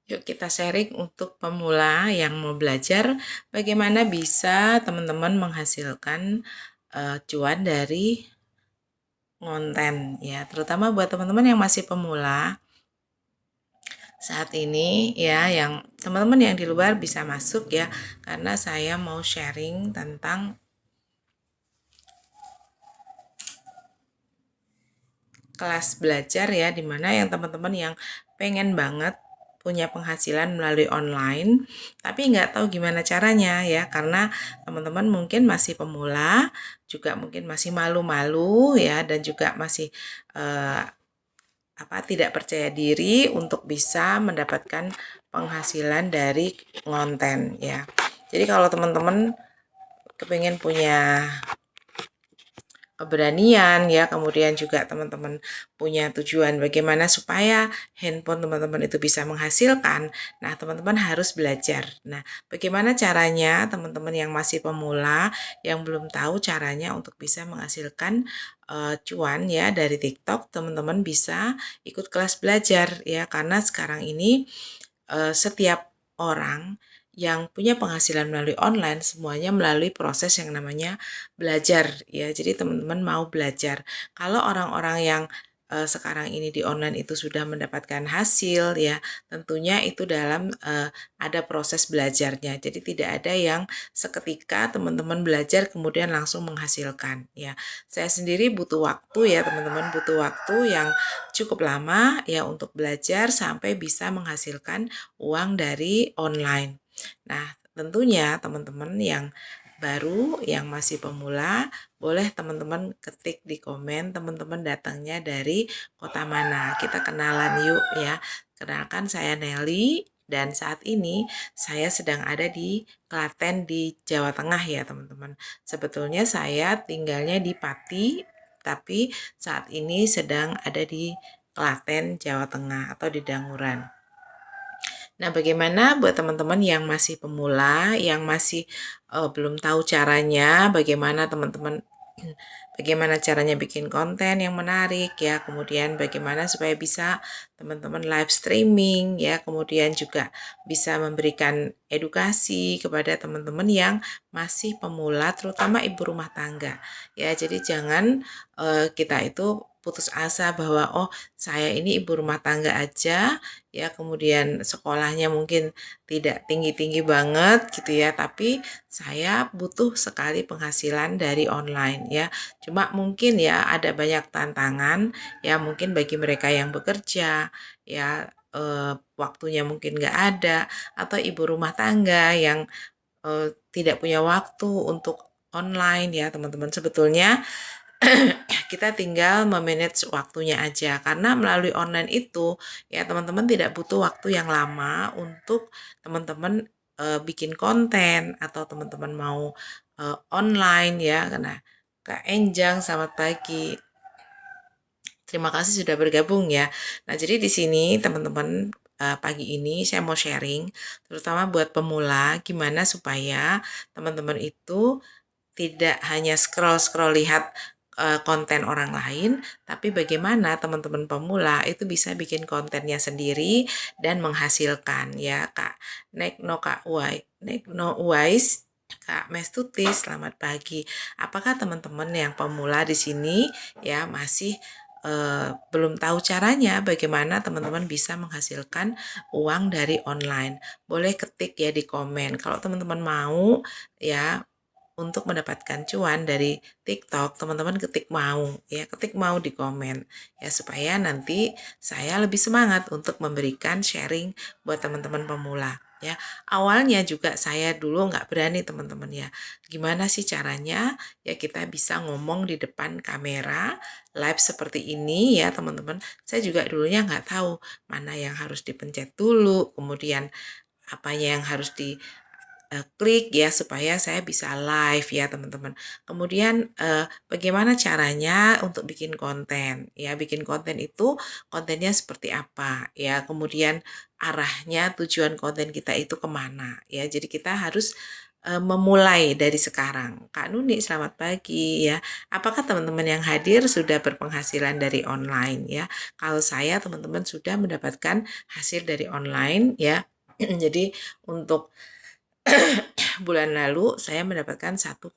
Yuk kita sharing untuk pemula yang mau belajar bagaimana bisa teman-teman menghasilkan cuan dari konten ya, terutama buat teman-teman yang masih pemula saat ini ya, yang teman-teman yang di luar bisa masuk ya, karena saya mau sharing tentang kelas belajar ya, dimana yang teman-teman yang pengen banget punya penghasilan melalui online tapi nggak tahu gimana caranya ya, karena teman-teman mungkin masih pemula, juga mungkin masih malu-malu ya, dan juga masih eh, tidak percaya diri untuk bisa mendapatkan penghasilan dari konten ya. Jadi kalau teman-teman kepingin punya keberanian ya, kemudian juga teman-teman punya tujuan bagaimana supaya handphone teman-teman itu bisa menghasilkan. Nah, teman-teman harus belajar. Nah, bagaimana caranya teman-teman yang masih pemula, yang belum tahu caranya untuk bisa menghasilkan cuan ya dari TikTok, teman-teman bisa ikut kelas belajar ya, karena sekarang ini setiap orang yang punya penghasilan melalui online semuanya melalui proses yang namanya belajar ya. Jadi teman-teman mau belajar. Kalau orang-orang yang sekarang ini di online itu sudah mendapatkan hasil ya, tentunya itu dalam ada proses belajarnya. Jadi tidak ada yang seketika teman-teman belajar kemudian langsung menghasilkan ya. Saya sendiri butuh waktu ya teman-teman, butuh waktu yang cukup lama ya untuk belajar sampai bisa menghasilkan uang dari online. Nah, tentunya teman-teman yang baru, yang masih pemula, boleh teman-teman ketik di komen teman-teman datangnya dari kota mana. Kita kenalan yuk ya. Kenalkan, saya Nelly dan saat ini saya sedang ada di Klaten di Jawa Tengah ya teman-teman. Sebetulnya saya tinggalnya di Pati, tapi saat ini sedang ada di Klaten, Jawa Tengah atau di Danguran. Nah, bagaimana buat teman-teman yang masih pemula, yang masih belum tahu caranya, bagaimana teman-teman bagaimana caranya bikin konten yang menarik ya, kemudian bagaimana supaya bisa teman-teman live streaming ya, kemudian juga bisa memberikan edukasi kepada teman-teman yang masih pemula, terutama ibu rumah tangga ya. Jadi jangan kita itu putus asa bahwa oh saya ini ibu rumah tangga aja ya, kemudian sekolahnya mungkin tidak tinggi-tinggi banget gitu ya, tapi saya butuh sekali penghasilan dari online ya. Cuma mungkin ya ada banyak tantangan ya, mungkin bagi mereka yang bekerja ya, waktunya mungkin nggak ada, atau ibu rumah tangga yang tidak punya waktu untuk online ya teman-teman. Sebetulnya kita tinggal memanage waktunya aja, karena melalui online itu ya teman-teman tidak butuh waktu yang lama untuk teman-teman bikin konten, atau teman-teman mau online ya. Karena Kak Enjang, selamat pagi. Terima kasih sudah bergabung ya. Nah, jadi di sini teman-teman, pagi ini saya mau sharing terutama buat pemula gimana supaya teman-teman itu tidak hanya scroll-scroll lihat konten orang lain, tapi bagaimana teman-teman pemula itu bisa bikin kontennya sendiri dan menghasilkan ya. Kak Nek No Wise, Kak Mestuti, selamat pagi. Apakah teman-teman yang pemula di sini ya masih belum tahu caranya bagaimana teman-teman bisa menghasilkan uang dari online? Boleh ketik ya di komen. Kalau teman-teman mau ya untuk mendapatkan cuan dari TikTok, teman-teman ketik mau ya, ketik mau di komen ya, supaya nanti saya lebih semangat untuk memberikan sharing buat teman-teman pemula ya. Awalnya juga saya dulu nggak berani teman-teman ya. Gimana sih caranya ya kita bisa ngomong di depan kamera live seperti ini ya teman-teman. Saya juga dulunya nggak tahu mana yang harus dipencet dulu, kemudian apanya yang harus di klik ya supaya saya bisa live ya teman-teman. Kemudian bagaimana caranya untuk bikin konten ya, bikin konten itu kontennya seperti apa ya, kemudian arahnya tujuan konten kita itu kemana ya. Jadi kita harus memulai dari sekarang. Kak Nuni, selamat pagi ya. Apakah teman-teman yang hadir sudah berpenghasilan dari online ya? Kalau saya teman-teman sudah mendapatkan hasil dari online ya. Jadi untuk bulan lalu saya mendapatkan 1,3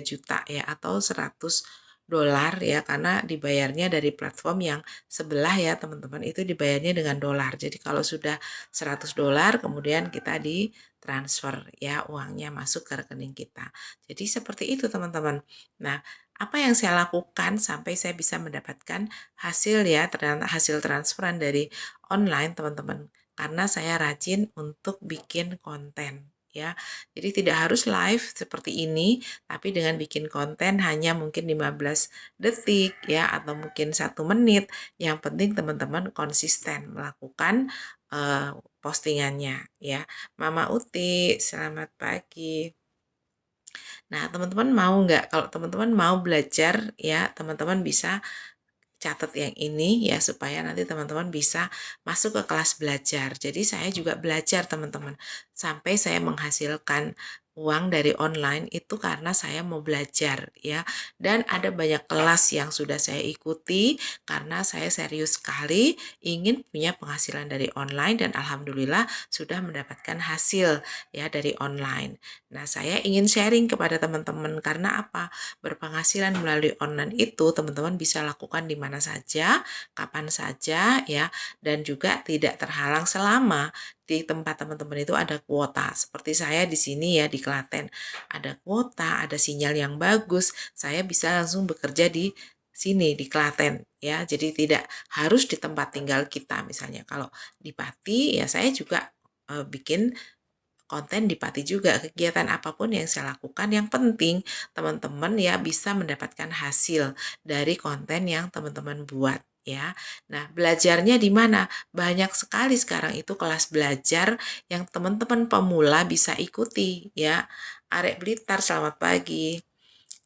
juta ya, atau 100 dolar ya, karena dibayarnya dari platform yang sebelah ya teman-teman, itu dibayarnya dengan dolar. Jadi kalau sudah 100 dolar kemudian kita ditransfer ya, uangnya masuk ke rekening kita. Jadi seperti itu teman-teman. Nah, apa yang saya lakukan sampai saya bisa mendapatkan hasil ya, ternyata hasil transferan dari online teman-teman, karena saya rajin untuk bikin konten ya. Jadi tidak harus live seperti ini, tapi dengan bikin konten hanya mungkin 15 detik ya, atau mungkin 1 menit. Yang penting teman-teman konsisten melakukan postingannya ya. Mama Uti, selamat pagi. Nah, teman-teman mau nggak? Kalau teman-teman mau belajar ya, teman-teman bisa catat yang ini ya, supaya nanti teman-teman bisa masuk ke kelas belajar. Jadi saya juga belajar teman-teman, sampai saya menghasilkan uang dari online itu karena saya mau belajar ya. Dan ada banyak kelas yang sudah saya ikuti karena saya serius sekali ingin punya penghasilan dari online, dan alhamdulillah sudah mendapatkan hasil ya dari online. Nah, saya ingin sharing kepada teman-teman karena apa? Berpenghasilan melalui online itu teman-teman bisa lakukan di mana saja, kapan saja ya, dan juga tidak terhalang selama di tempat teman-teman itu ada kuota. Seperti saya di sini ya di Klaten, ada kuota, ada sinyal yang bagus, saya bisa langsung bekerja di sini di Klaten ya. Jadi tidak harus di tempat tinggal kita. Misalnya kalau di Pati ya saya juga bikin konten di Pati juga. Kegiatan apapun yang saya lakukan, yang penting teman-teman ya bisa mendapatkan hasil dari konten yang teman-teman buat ya. Nah, belajarnya di mana? Banyak sekali sekarang itu kelas belajar yang teman-teman pemula bisa ikuti ya. Arek Blitar, selamat pagi.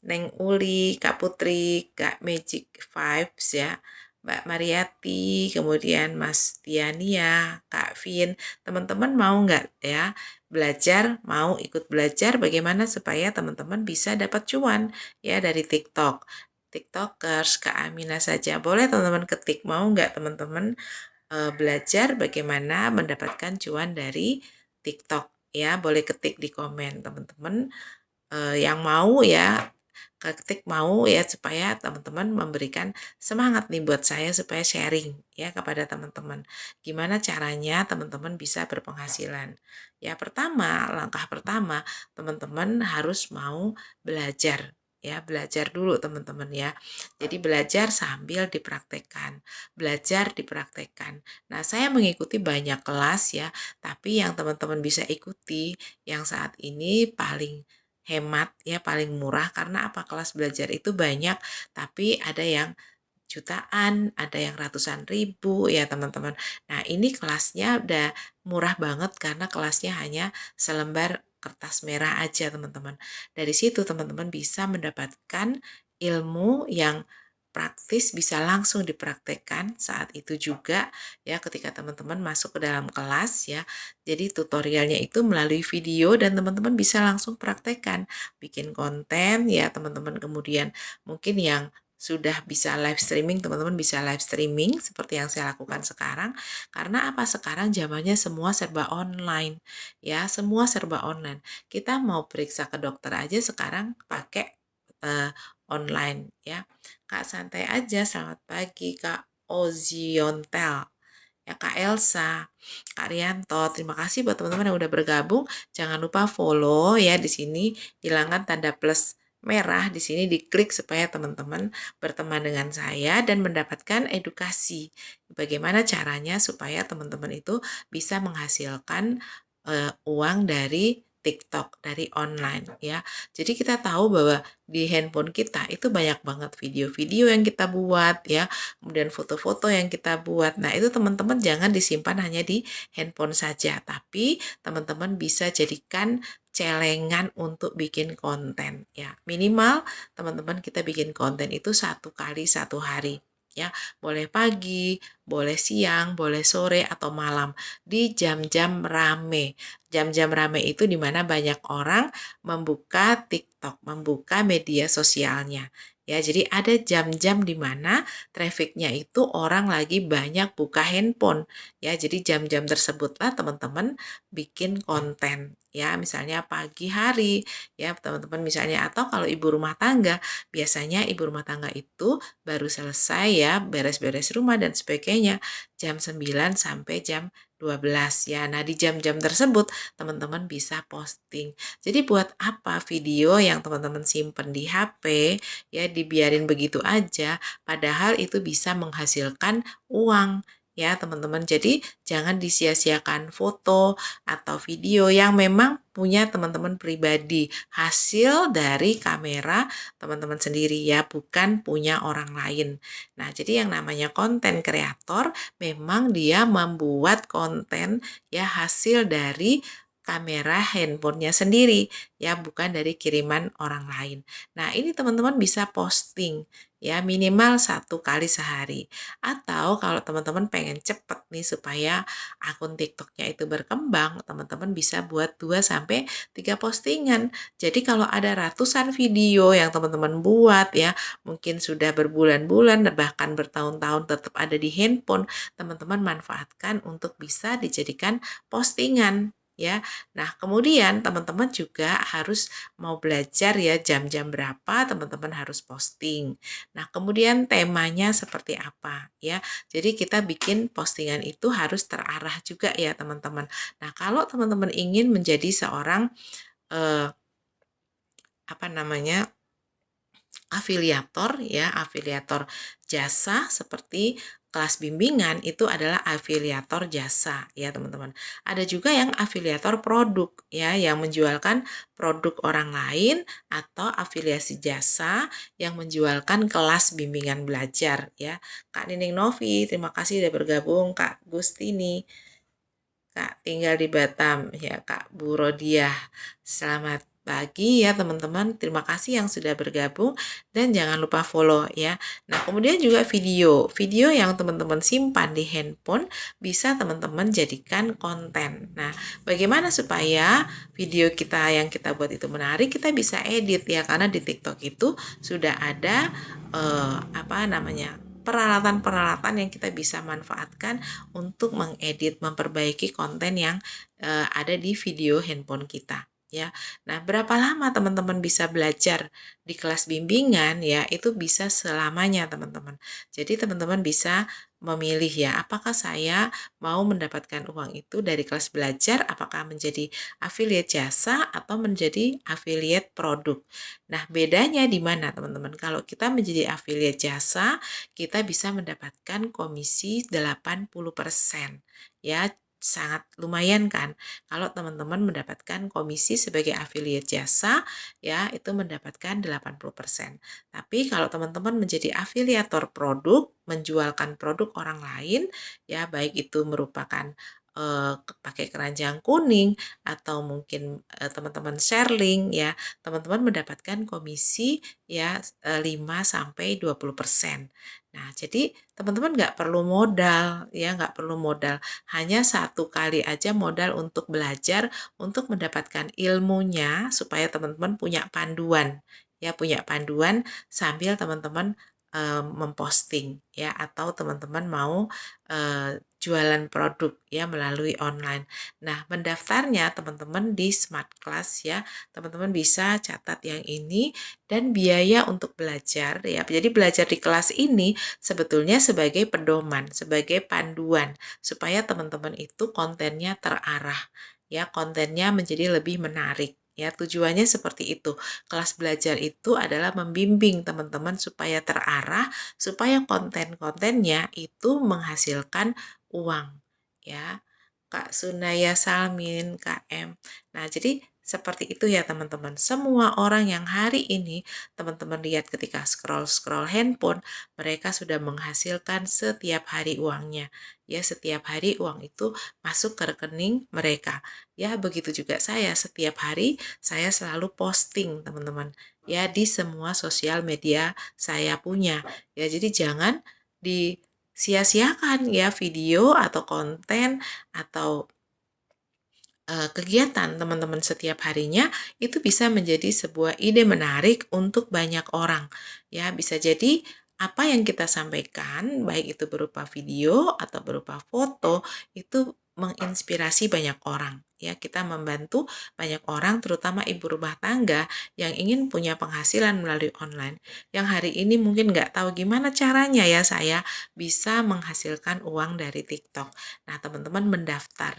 Neng Uli, Kak Putri, Kak Magic Vibes ya, Mbak Mariati, kemudian Mas Tiania, Kak Vin. Teman-teman mau nggak ya belajar, mau ikut belajar bagaimana supaya teman-teman bisa dapat cuan ya dari TikTok. TikTokers, Kak Amina saja. Boleh teman-teman ketik, mau nggak teman-teman belajar bagaimana mendapatkan cuan dari TikTok ya. Boleh ketik di komen teman-teman yang mau ya, ketik mau ya, supaya teman-teman memberikan semangat nih buat saya supaya sharing ya kepada teman-teman. Gimana caranya teman-teman bisa berpenghasilan? Ya pertama, langkah pertama teman-teman harus mau belajar ya, belajar dulu teman-teman ya. Jadi belajar sambil dipraktekkan, belajar dipraktekkan. Nah, saya mengikuti banyak kelas ya, tapi yang teman-teman bisa ikuti yang saat ini paling hemat ya, paling murah, karena apa? Kelas belajar itu banyak, tapi ada yang jutaan, ada yang ratusan ribu ya teman-teman. Nah, ini kelasnya udah murah banget karena kelasnya hanya selembar kertas merah aja teman-teman. Dari situ teman-teman bisa mendapatkan ilmu yang praktis, bisa langsung dipraktekkan saat itu juga ya, ketika teman-teman masuk ke dalam kelas ya. Jadi tutorialnya itu melalui video dan teman-teman bisa langsung praktekkan bikin konten ya teman-teman. Kemudian mungkin yang sudah bisa live streaming, teman-teman bisa live streaming seperti yang saya lakukan sekarang. Karena apa? Sekarang zamannya semua serba online ya, semua serba online. Kita mau periksa ke dokter aja sekarang pakai online ya. Kak santai aja, selamat pagi Kak Oziontel. Ya Kak Elsa, Kak Rianto, terima kasih buat teman-teman yang udah bergabung. Jangan lupa follow ya di sini, hilangkan tanda plus merah di sini, diklik supaya teman-teman berteman dengan saya dan mendapatkan edukasi bagaimana caranya supaya teman-teman itu bisa menghasilkan uang dari TikTok, dari online ya. Jadi kita tahu bahwa di handphone kita itu banyak banget video-video yang kita buat ya, kemudian foto-foto yang kita buat. Nah, itu teman-teman jangan disimpan hanya di handphone saja, tapi teman-teman bisa jadikan celengan untuk bikin konten ya. Minimal teman-teman kita bikin konten itu 1 kali 1 hari. ya. Boleh pagi, boleh siang, boleh sore atau malam di jam-jam rame. Jam-jam rame itu di mana banyak orang membuka TikTok, membuka media sosialnya. Ya, jadi ada jam-jam di mana trafficnya itu orang lagi banyak buka handphone. Ya, jadi jam-jam tersebutlah teman-teman bikin konten. Ya, misalnya pagi hari, ya teman-teman misalnya, atau kalau ibu rumah tangga, biasanya ibu rumah tangga itu baru selesai ya beres-beres rumah dan sebagainya jam 9 sampai jam 12 ya. Nah, di jam-jam tersebut teman-teman bisa posting. Jadi buat apa video yang teman-teman simpen di HP ya dibiarin begitu aja padahal itu bisa menghasilkan uang ya teman-teman. Jadi jangan disia-siakan foto atau video yang memang punya teman-teman pribadi, hasil dari kamera teman-teman sendiri ya, bukan punya orang lain. Nah, jadi yang namanya konten kreator memang dia membuat konten ya hasil dari kamera handphonenya sendiri ya, bukan dari kiriman orang lain. Nah, ini teman-teman bisa posting ya minimal 1 kali sehari. Atau kalau teman-teman pengen cepet nih supaya akun TikToknya itu berkembang, teman-teman bisa buat 2 sampai 3 postingan. Jadi kalau ada ratusan video yang teman-teman buat ya, mungkin sudah berbulan-bulan bahkan bertahun-tahun tetap ada di handphone, teman-teman manfaatkan untuk bisa dijadikan postingan ya. Nah, kemudian teman-teman juga harus mau belajar ya jam-jam berapa teman-teman harus posting. Nah, kemudian temanya seperti apa ya. Jadi kita bikin postingan itu harus terarah juga ya teman-teman. Nah, kalau teman-teman ingin menjadi seorang eh, apa namanya afiliator ya, afiliator jasa seperti kelas bimbingan itu adalah afiliator jasa ya teman-teman. Ada juga yang afiliator produk ya, yang menjualkan produk orang lain atau afiliasi jasa yang menjualkan kelas bimbingan belajar ya. Kak Nining Novi, terima kasih sudah bergabung. Kak Gustini, Kak tinggal di Batam ya, Kak Bu Rodiah. Selamat pagi ya teman-teman. Terima kasih yang sudah bergabung dan jangan lupa follow ya. Nah, kemudian juga video. Video yang teman-teman simpan di handphone bisa teman-teman jadikan konten. Nah, bagaimana supaya video kita yang kita buat itu menarik? Kita bisa edit ya, karena di TikTok itu sudah ada apa namanya? Peralatan-peralatan yang kita bisa manfaatkan untuk mengedit, memperbaiki konten yang ada di video handphone kita ya. Nah, berapa lama teman-teman bisa belajar di kelas bimbingan ya? Itu bisa selamanya, teman-teman. Jadi teman-teman bisa memilih ya, apakah saya mau mendapatkan uang itu dari kelas belajar, apakah menjadi affiliate jasa atau menjadi affiliate produk. Nah, bedanya di mana, teman-teman? Kalau kita menjadi affiliate jasa, kita bisa mendapatkan komisi 80% ya, sangat lumayan kan kalau teman-teman mendapatkan komisi sebagai affiliate jasa ya, itu mendapatkan 80%. Tapi kalau teman-teman menjadi afiliator produk, menjualkan produk orang lain ya, baik itu merupakan pakai keranjang kuning atau mungkin teman-teman share link ya, teman-teman mendapatkan komisi ya 5 sampai 20%. Nah, jadi teman-teman nggak perlu modal ya, nggak perlu modal. Hanya 1 kali aja modal untuk belajar, untuk mendapatkan ilmunya supaya teman-teman punya panduan ya, punya panduan sambil teman-teman memposting ya, atau teman-teman mau jualan produk ya melalui online. Nah, mendaftarnya teman-teman di Smart Class ya. Teman-teman bisa catat yang ini, dan biaya untuk belajar ya. Jadi belajar di kelas ini sebetulnya sebagai pedoman, sebagai panduan supaya teman-teman itu kontennya terarah ya, kontennya menjadi lebih menarik. Ya, tujuannya seperti itu. Kelas belajar itu adalah membimbing teman-teman supaya terarah, supaya konten-kontennya itu menghasilkan uang. Ya, Kak Sunaya Salmin, KM. Nah, jadi seperti itu ya teman-teman. Semua orang yang hari ini teman-teman lihat ketika scroll-scroll handphone, mereka sudah menghasilkan setiap hari uangnya. Ya, setiap hari uang itu masuk ke rekening mereka. Ya, begitu juga saya. Setiap hari saya selalu posting, teman-teman. Ya, di semua sosial media saya punya. Ya, jadi jangan disia-siakan ya video atau konten atau kegiatan teman-teman setiap harinya itu bisa menjadi sebuah ide menarik untuk banyak orang. Ya, bisa jadi apa yang kita sampaikan, baik itu berupa video atau berupa foto, itu menginspirasi banyak orang. Ya, kita membantu banyak orang, terutama ibu rumah tangga yang ingin punya penghasilan melalui online. Yang hari ini mungkin nggak tahu gimana caranya ya saya bisa menghasilkan uang dari TikTok. Nah, teman-teman mendaftar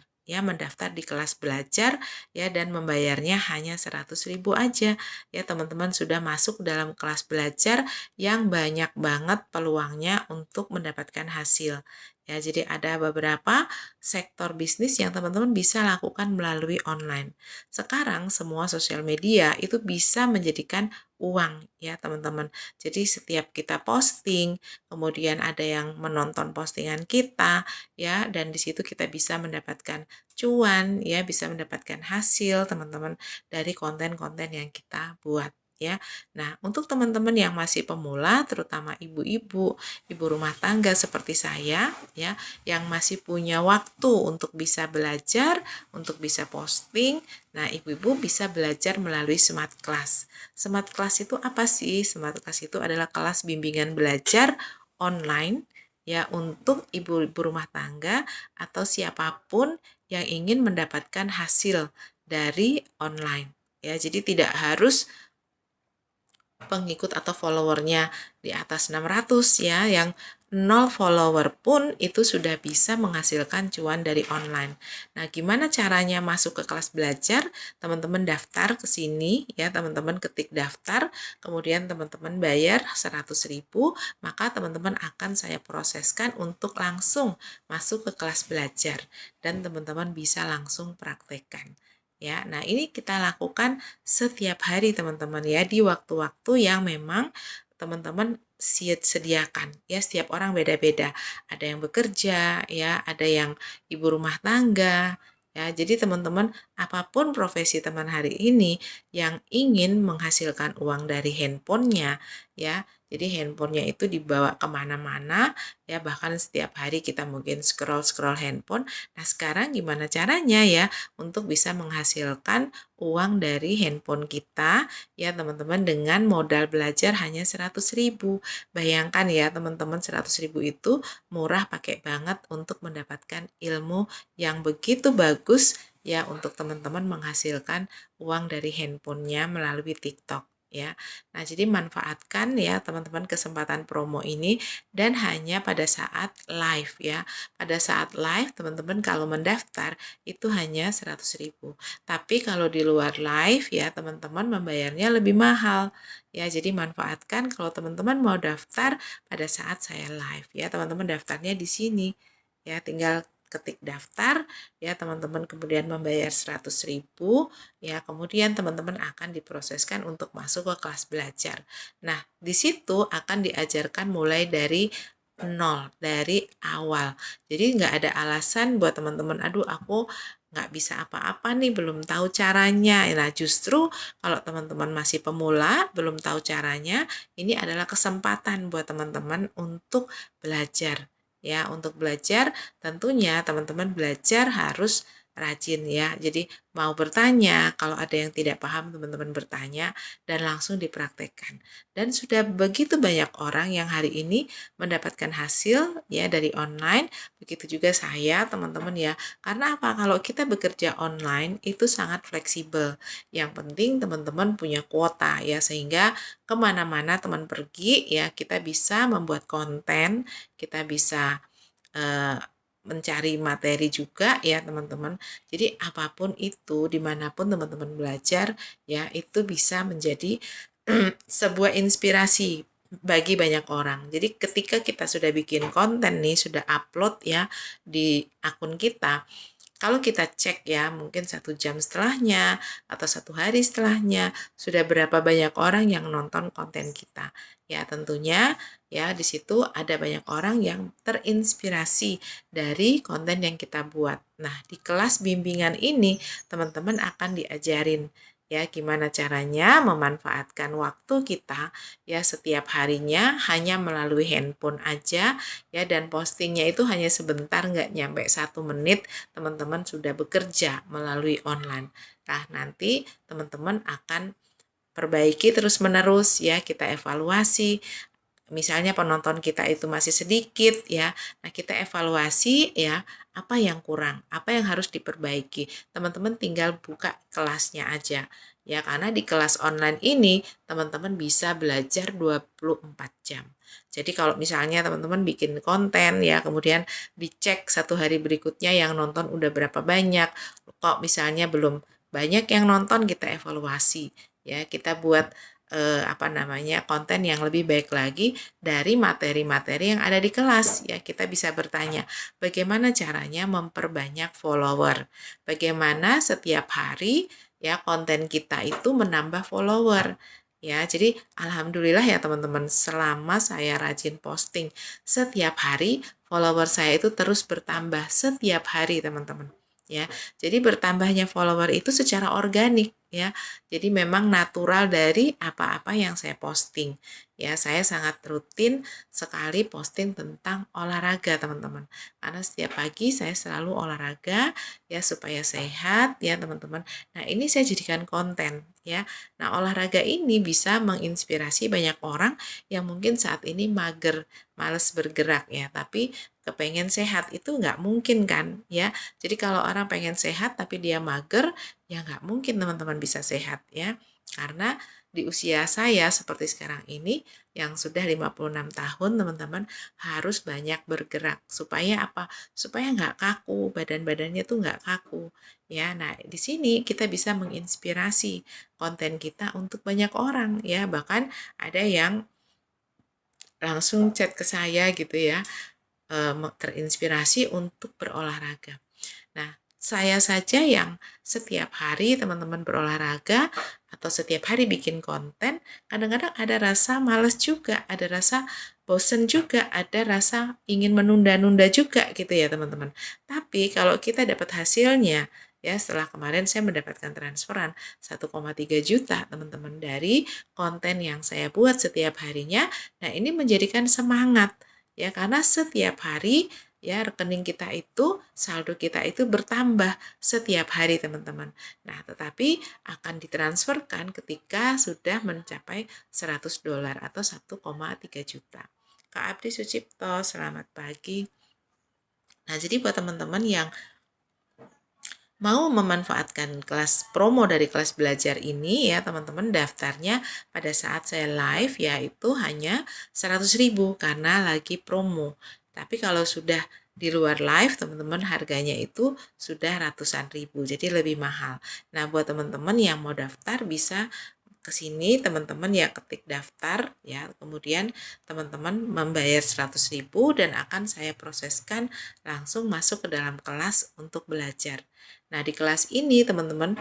di kelas belajar ya dan membayarnya hanya 100.000 aja. Ya, teman-teman sudah masuk dalam kelas belajar yang banyak banget peluangnya untuk mendapatkan hasil. Ya, jadi ada beberapa sektor bisnis yang teman-teman bisa lakukan melalui online. Sekarang semua sosial media itu bisa menjadikan uang ya, teman-teman. Jadi setiap kita posting, kemudian ada yang menonton postingan kita ya, dan di situ kita bisa mendapatkan cuan ya, bisa mendapatkan hasil teman-teman dari konten-konten yang kita buat ya. Nah, untuk teman-teman yang masih pemula, terutama ibu-ibu, ibu rumah tangga seperti saya ya, yang masih punya waktu untuk bisa belajar, untuk bisa posting, nah ibu-ibu bisa belajar melalui Smart Class. Smart Class itu apa sih? Smart Class itu adalah kelas bimbingan belajar online ya untuk ibu-ibu rumah tangga atau siapapun yang ingin mendapatkan hasil dari online. Ya, jadi tidak harus pengikut atau followernya di atas 600 ya, yang 0 follower pun itu sudah bisa menghasilkan cuan dari online. Nah, gimana caranya masuk ke kelas belajar? Teman-teman daftar ke sini ya, teman-teman ketik daftar, kemudian teman-teman bayar 100.000, maka teman-teman akan saya proseskan untuk langsung masuk ke kelas belajar dan teman-teman bisa langsung praktekkan. Ya, nah ini kita lakukan setiap hari teman-teman ya di waktu-waktu yang memang teman-teman sediakan ya, setiap orang beda-beda, ada yang bekerja ya, ada yang ibu rumah tangga ya. Jadi teman-teman apapun profesi teman hari ini yang ingin menghasilkan uang dari handphonenya ya, jadi handphonenya itu dibawa kemana-mana ya, bahkan setiap hari kita mungkin scroll handphone. Nah, sekarang gimana caranya ya untuk bisa menghasilkan uang dari handphone kita ya teman-teman, dengan modal belajar hanya 100.000. Bayangkan ya teman-teman, 100.000 itu murah pakai banget untuk mendapatkan ilmu yang begitu bagus ya, untuk teman-teman menghasilkan uang dari handphonenya melalui TikTok ya. Nah, jadi manfaatkan ya teman-teman kesempatan promo ini, dan hanya pada saat live ya. Pada saat live teman-teman kalau mendaftar itu hanya 100.000. Tapi kalau di luar live ya teman-teman membayarnya lebih mahal. Ya, jadi manfaatkan kalau teman-teman mau daftar pada saat saya live ya. Teman-teman daftarnya di sini. Ya, tinggal ketik daftar ya teman-teman, kemudian membayar 100.000 ya, kemudian teman-teman akan diproseskan untuk masuk ke kelas belajar. Nah, di situ akan diajarkan mulai dari nol, dari awal. Jadi nggak ada alasan buat teman-teman, aduh aku nggak bisa apa-apa nih, belum tahu caranya. Nah, justru kalau teman-teman masih pemula, belum tahu caranya, ini adalah kesempatan buat teman-teman untuk belajar. Ya, untuk belajar tentunya teman-teman belajar harus rajin ya. Jadi mau bertanya, kalau ada yang tidak paham teman-teman bertanya dan langsung dipraktekkan. Dan sudah begitu banyak orang yang hari ini mendapatkan hasil ya dari online, begitu juga saya teman-teman ya. Karena apa? Kalau kita bekerja online itu sangat fleksibel. Yang penting teman-teman punya kuota ya, sehingga kemana-mana teman pergi ya kita bisa membuat konten, kita bisa mencari materi juga ya teman-teman. Jadi apapun itu, dimanapun teman-teman belajar ya, itu bisa menjadi sebuah inspirasi bagi banyak orang. Jadi ketika kita sudah bikin konten nih, sudah upload ya di akun kita, kalau kita cek ya, mungkin 1 jam setelahnya atau 1 hari setelahnya, sudah berapa banyak orang yang nonton konten kita. Ya, tentunya ya di situ ada banyak orang yang terinspirasi dari konten yang kita buat. Nah, di kelas bimbingan ini teman-teman akan diajarin ya gimana caranya memanfaatkan waktu kita ya setiap harinya hanya melalui handphone aja ya, dan postingnya itu hanya sebentar, nggak nyampe 1 menit teman-teman sudah bekerja melalui online. Nah, nanti teman-teman akan perbaiki terus-menerus ya, kita evaluasi. Misalnya penonton kita itu masih sedikit ya, nah kita evaluasi ya, apa yang kurang, apa yang harus diperbaiki. Teman-teman tinggal buka kelasnya aja ya, karena di kelas online ini teman-teman bisa belajar 24 jam. Jadi kalau misalnya teman-teman bikin konten ya, kemudian dicek 1 hari berikutnya yang nonton udah berapa banyak, kok misalnya belum banyak yang nonton, kita evaluasi ya, kita buat konten yang lebih baik lagi dari materi-materi yang ada di kelas ya. Kita bisa bertanya bagaimana caranya memperbanyak follower, bagaimana setiap hari ya konten kita itu menambah follower ya. Jadi alhamdulillah ya teman-teman, selama saya rajin posting setiap hari, follower saya itu terus bertambah setiap hari teman-teman ya. Jadi bertambahnya follower itu secara organik ya. Jadi memang natural dari apa-apa yang saya posting. Ya, saya sangat rutin sekali posting tentang olahraga, teman-teman. Karena setiap pagi saya selalu olahraga ya supaya sehat ya, teman-teman. Nah, ini saya jadikan konten ya. Nah, olahraga ini bisa menginspirasi banyak orang yang mungkin saat ini mager, males bergerak ya, tapi kepengen sehat itu nggak mungkin kan ya. Jadi kalau orang pengen sehat tapi dia mager, ya nggak mungkin teman-teman bisa sehat ya. Karena di usia saya seperti sekarang ini yang sudah 56 tahun teman-teman harus banyak bergerak. Supaya apa? Supaya nggak kaku, badan-badannya tuh nggak kaku. Ya, nah di sini kita bisa menginspirasi konten kita untuk banyak orang ya. Bahkan ada yang langsung chat ke saya gitu ya, terinspirasi untuk berolahraga. Nah, saya saja yang setiap hari teman-teman berolahraga atau setiap hari bikin konten, kadang-kadang ada rasa males juga, ada rasa bosen juga, ada rasa ingin menunda-nunda juga gitu ya teman-teman. Tapi kalau kita dapat hasilnya, ya setelah kemarin saya mendapatkan transferan 1,3 juta teman-teman dari konten yang saya buat setiap harinya. Nah, ini menjadikan semangat ya, karena setiap hari ya rekening kita itu, saldo kita itu bertambah setiap hari teman-teman. Nah, tetapi akan ditransferkan ketika sudah mencapai $100 atau 1,3 juta. Kak Abdi Sucipto, selamat pagi. Nah, jadi buat teman-teman yang mau memanfaatkan kelas promo dari kelas belajar ini ya teman-teman, daftarnya pada saat saya live yaitu hanya 100.000 karena lagi promo. Tapi kalau sudah di luar live teman-teman harganya itu sudah ratusan ribu, jadi lebih mahal. Nah, buat teman-teman yang mau daftar bisa ke sini teman-teman ya, ketik daftar ya, kemudian teman-teman membayar 100.000 dan akan saya proseskan langsung masuk ke dalam kelas untuk belajar. Nah, di kelas ini teman-teman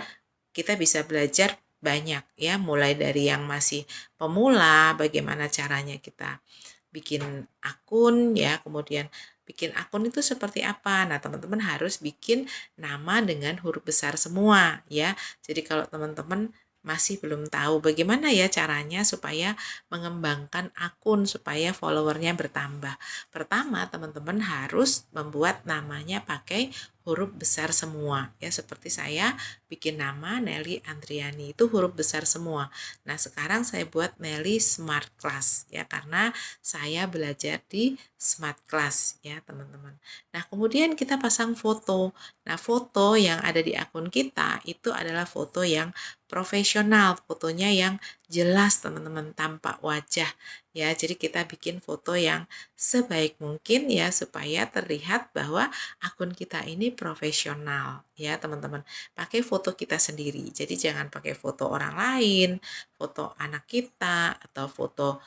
kita bisa belajar banyak ya, mulai dari yang masih pemula, bagaimana caranya kita bikin akun ya, kemudian bikin akun itu seperti apa. Nah, teman-teman harus bikin nama dengan huruf besar semua ya. Jadi kalau teman-teman masih belum tahu bagaimana ya caranya supaya mengembangkan akun supaya followernya bertambah. Pertama, teman-teman harus membuat namanya pakai huruf besar semua ya, seperti saya bikin nama Nelly Andriani itu huruf besar semua. Nah, sekarang saya buat Nelly Smart Class ya, karena saya belajar di Smart Class ya teman-teman. Nah, kemudian kita pasang foto. Nah, foto yang ada di akun kita itu adalah foto yang profesional, fotonya yang jelas teman-teman, tampak wajah ya. Jadi kita bikin foto yang sebaik mungkin ya supaya terlihat bahwa akun kita ini profesional ya teman-teman. Pakai foto kita sendiri. Jadi jangan pakai foto orang lain, foto anak kita atau foto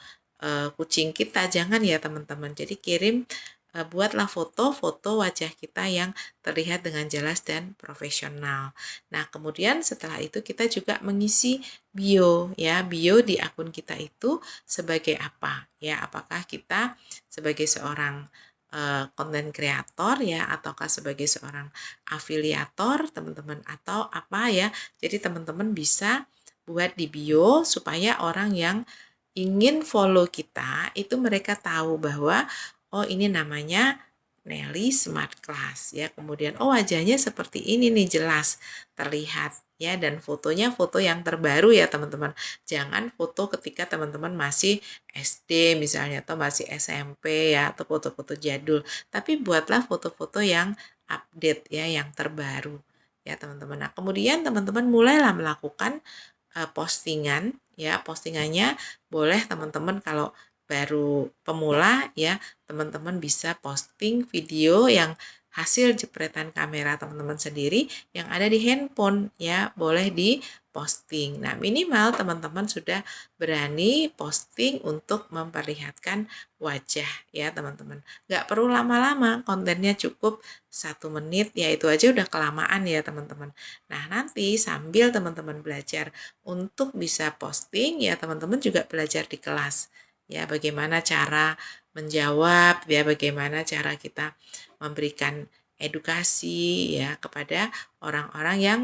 kucing kita, jangan ya teman-teman. Jadi buatlah foto-foto wajah kita yang terlihat dengan jelas dan profesional. Nah, kemudian setelah itu kita juga mengisi bio ya. Bio di akun kita itu sebagai apa? Ya, apakah kita sebagai seorang konten kreator ya, ataukah sebagai seorang afiliator teman-teman, atau apa ya. Jadi teman-teman bisa buat di bio supaya orang yang ingin follow kita itu mereka tahu bahwa oh ini namanya Nelly Smart Class ya. Kemudian oh wajahnya seperti ini nih, jelas terlihat ya, dan fotonya foto yang terbaru ya teman-teman. Jangan foto ketika teman-teman masih SD misalnya atau masih SMP ya, atau foto-foto jadul. Tapi buatlah foto-foto yang update ya, yang terbaru ya teman-teman. Nah, kemudian teman-teman mulailah melakukan postingan ya. Postingannya boleh teman-teman kalau baru pemula ya, teman-teman bisa posting video yang hasil jepretan kamera teman-teman sendiri yang ada di handphone ya, boleh di posting. Nah, minimal teman-teman sudah berani posting untuk memperlihatkan wajah ya teman-teman. Nggak perlu lama-lama, kontennya cukup 1 menit ya, itu aja udah kelamaan ya teman-teman. Nah, nanti sambil teman-teman belajar untuk bisa posting ya, teman-teman juga belajar di kelas ya, bagaimana cara menjawab ya, bagaimana cara kita memberikan edukasi ya kepada orang-orang yang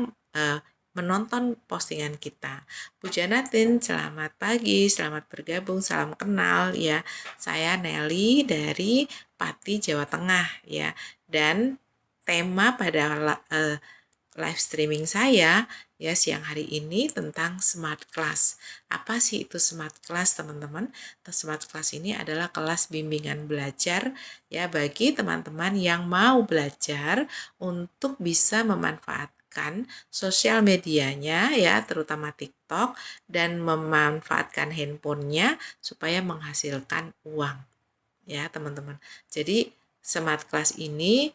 menonton postingan kita. Bu Janatin, selamat pagi, selamat bergabung, salam kenal ya. Saya Nelly dari Pati, Jawa Tengah ya. Dan tema pada live streaming saya ya siang hari ini tentang Smart Class. Apa sih itu Smart Class, teman-teman? Smart Class ini adalah kelas bimbingan belajar ya bagi teman-teman yang mau belajar untuk bisa memanfaatkan sosial medianya ya, terutama TikTok, dan memanfaatkan handphonenya supaya menghasilkan uang ya teman-teman. Jadi Smart Class ini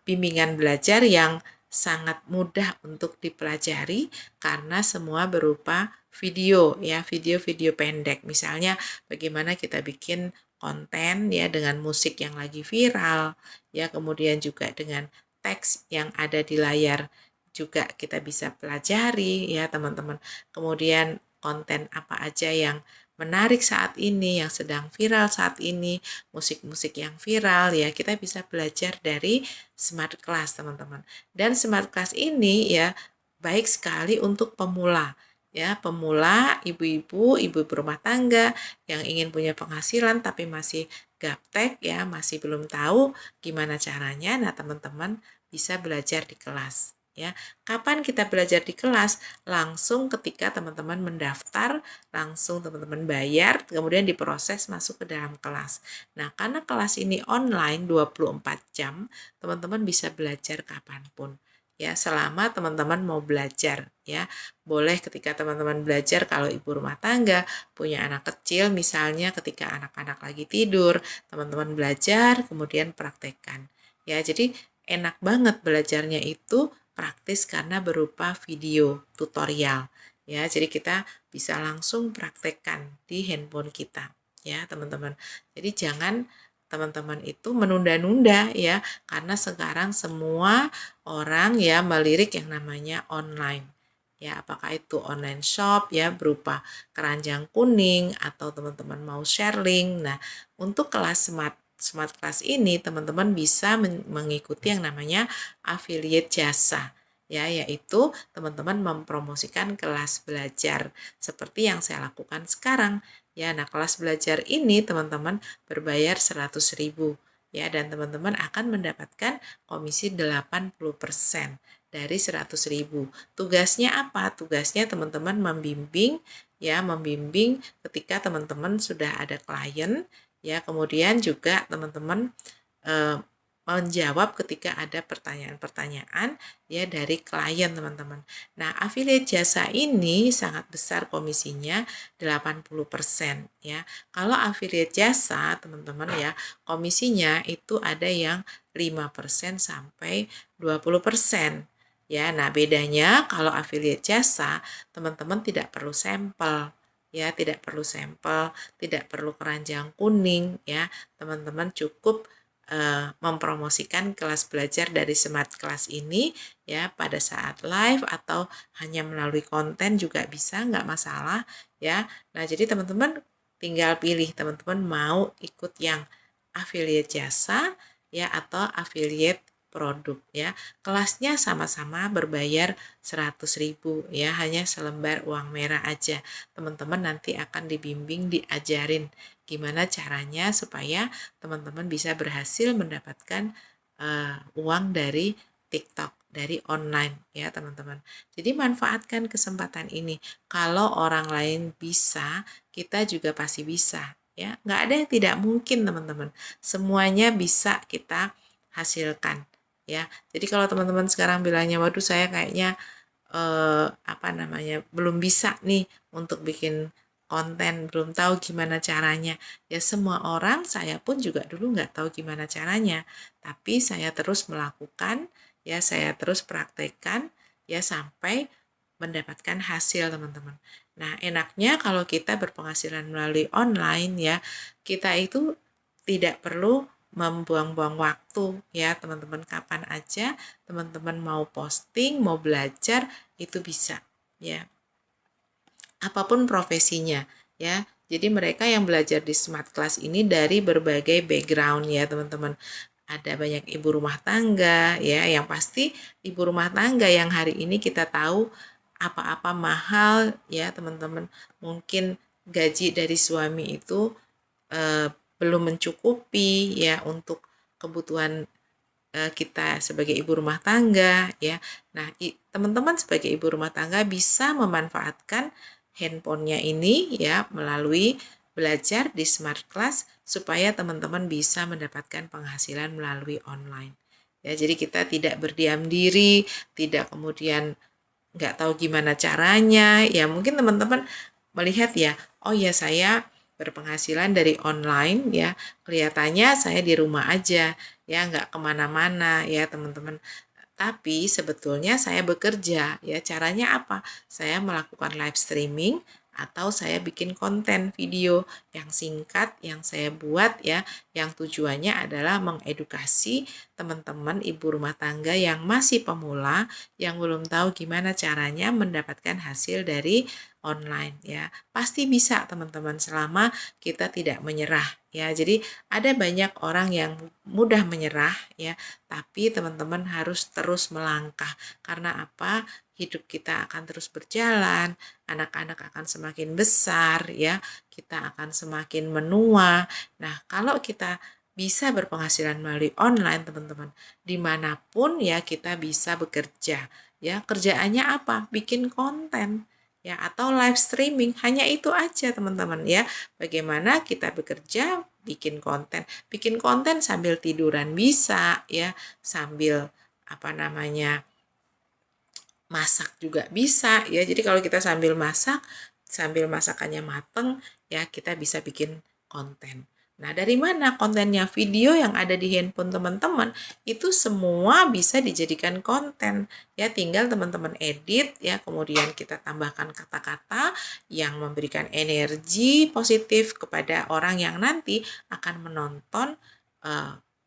bimbingan belajar yang sangat mudah untuk dipelajari karena semua berupa video ya, video-video pendek. Misalnya bagaimana kita bikin konten ya dengan musik yang lagi viral ya, kemudian juga dengan teks yang ada di layar juga kita bisa pelajari ya teman-teman. Kemudian konten apa aja yang menarik saat ini, yang sedang viral saat ini, musik-musik yang viral ya, kita bisa belajar dari Smart Class teman-teman. Dan Smart Class ini ya baik sekali untuk pemula ya, pemula, ibu-ibu, ibu berumah tangga yang ingin punya penghasilan tapi masih gaptek ya, masih belum tahu gimana caranya. Nah, teman-teman bisa belajar di kelas ya. Kapan kita belajar di kelas? Langsung ketika teman-teman mendaftar, langsung teman-teman bayar, kemudian diproses masuk ke dalam kelas. Nah, karena kelas ini online 24 jam, teman-teman bisa belajar kapanpun. Ya, selama teman-teman mau belajar ya. Boleh ketika teman-teman belajar kalau ibu rumah tangga, punya anak kecil misalnya ketika anak-anak lagi tidur, teman-teman belajar kemudian praktekkan. Ya, jadi enak banget belajarnya itu praktis karena berupa video tutorial ya. Jadi kita bisa langsung praktekkan di handphone kita ya teman-teman. Jadi jangan teman-teman itu menunda-nunda ya, karena sekarang semua orang ya melirik yang namanya online ya, apakah itu online shop ya berupa keranjang kuning atau teman-teman mau share link. Nah, untuk kelas Smart Class ini teman-teman bisa mengikuti yang namanya affiliate jasa ya, yaitu teman-teman mempromosikan kelas belajar seperti yang saya lakukan sekarang ya. Nah, kelas belajar ini teman-teman berbayar 100.000 ya, dan teman-teman akan mendapatkan komisi 80% dari 100.000. Tugasnya apa? Tugasnya teman-teman membimbing ya, membimbing ketika teman-teman sudah ada klien ya, kemudian juga teman-teman menjawab ketika ada pertanyaan-pertanyaan ya dari klien teman-teman. Nah, affiliate jasa ini sangat besar komisinya 80% ya. Kalau affiliate jasa teman-teman ya, komisinya itu ada yang 5% sampai 20%. Ya, nah bedanya kalau affiliate jasa, teman-teman tidak perlu sampel ya, tidak perlu sampel, tidak perlu keranjang kuning ya. Teman-teman cukup mempromosikan kelas belajar dari Smart Class ini ya pada saat live atau hanya melalui konten juga bisa, nggak masalah ya. Nah, jadi teman-teman tinggal pilih teman-teman mau ikut yang affiliate jasa ya atau affiliate produk ya. Kelasnya sama-sama berbayar 100.000 ya, hanya selembar uang merah aja. Teman-teman nanti akan dibimbing, diajarin gimana caranya supaya teman-teman bisa berhasil mendapatkan uang dari TikTok, dari online ya teman-teman. Jadi manfaatkan kesempatan ini. Kalau orang lain bisa, kita juga pasti bisa ya. Nggak ada yang tidak mungkin teman-teman. Semuanya bisa kita hasilkan ya. Jadi kalau teman-teman sekarang bilangnya, waduh saya kayaknya belum bisa nih untuk bikin konten, belum tahu gimana caranya. Ya semua orang, saya pun juga dulu nggak tahu gimana caranya. Tapi saya terus melakukan, ya saya terus praktekkan, ya sampai mendapatkan hasil teman-teman. Nah enaknya kalau kita berpenghasilan melalui online ya, kita itu tidak perlu membuang-buang waktu ya teman-teman, kapan aja teman-teman mau posting, mau belajar itu bisa ya. Apapun profesinya ya. Jadi mereka yang belajar di Smart Class ini dari berbagai background ya teman-teman. Ada banyak ibu rumah tangga ya, yang pasti ibu rumah tangga yang hari ini kita tahu apa-apa mahal ya teman-teman. Mungkin gaji dari suami itu belum mencukupi ya untuk kebutuhan kita sebagai ibu rumah tangga ya. Nah, teman-teman sebagai ibu rumah tangga bisa memanfaatkan handphonenya ini ya melalui belajar di Smart Class supaya teman-teman bisa mendapatkan penghasilan melalui online. Ya, jadi kita tidak berdiam diri, tidak kemudian nggak tahu gimana caranya. Ya, mungkin teman-teman melihat ya, oh ya saya berpenghasilan dari online ya, kelihatannya saya di rumah aja ya, nggak kemana-mana ya teman-teman. Tapi sebetulnya saya bekerja ya, caranya apa? Saya melakukan live streaming atau saya bikin konten video yang singkat yang saya buat ya, yang tujuannya adalah mengedukasi teman-teman ibu rumah tangga yang masih pemula, yang belum tahu gimana caranya mendapatkan hasil dari online ya. Pasti bisa teman-teman selama kita tidak menyerah ya. Jadi ada banyak orang yang mudah menyerah ya, tapi teman-teman harus terus melangkah. Karena apa? Hidup kita akan terus berjalan, anak-anak akan semakin besar ya, kita akan semakin menua. Nah, kalau kita bisa berpenghasilan melalui online teman-teman, dimanapun ya kita bisa bekerja ya. Kerjaannya apa? Bikin konten ya atau live streaming, hanya itu aja teman-teman ya. Bagaimana kita bekerja, bikin konten sambil tiduran bisa ya, sambil masak juga bisa ya. Jadi kalau kita sambil masak, sambil masakannya mateng ya, kita bisa bikin konten. Nah, dari mana kontennya? Video yang ada di handphone teman-teman itu semua bisa dijadikan konten. Ya, tinggal teman-teman edit ya, kemudian kita tambahkan kata-kata yang memberikan energi positif kepada orang yang nanti akan menonton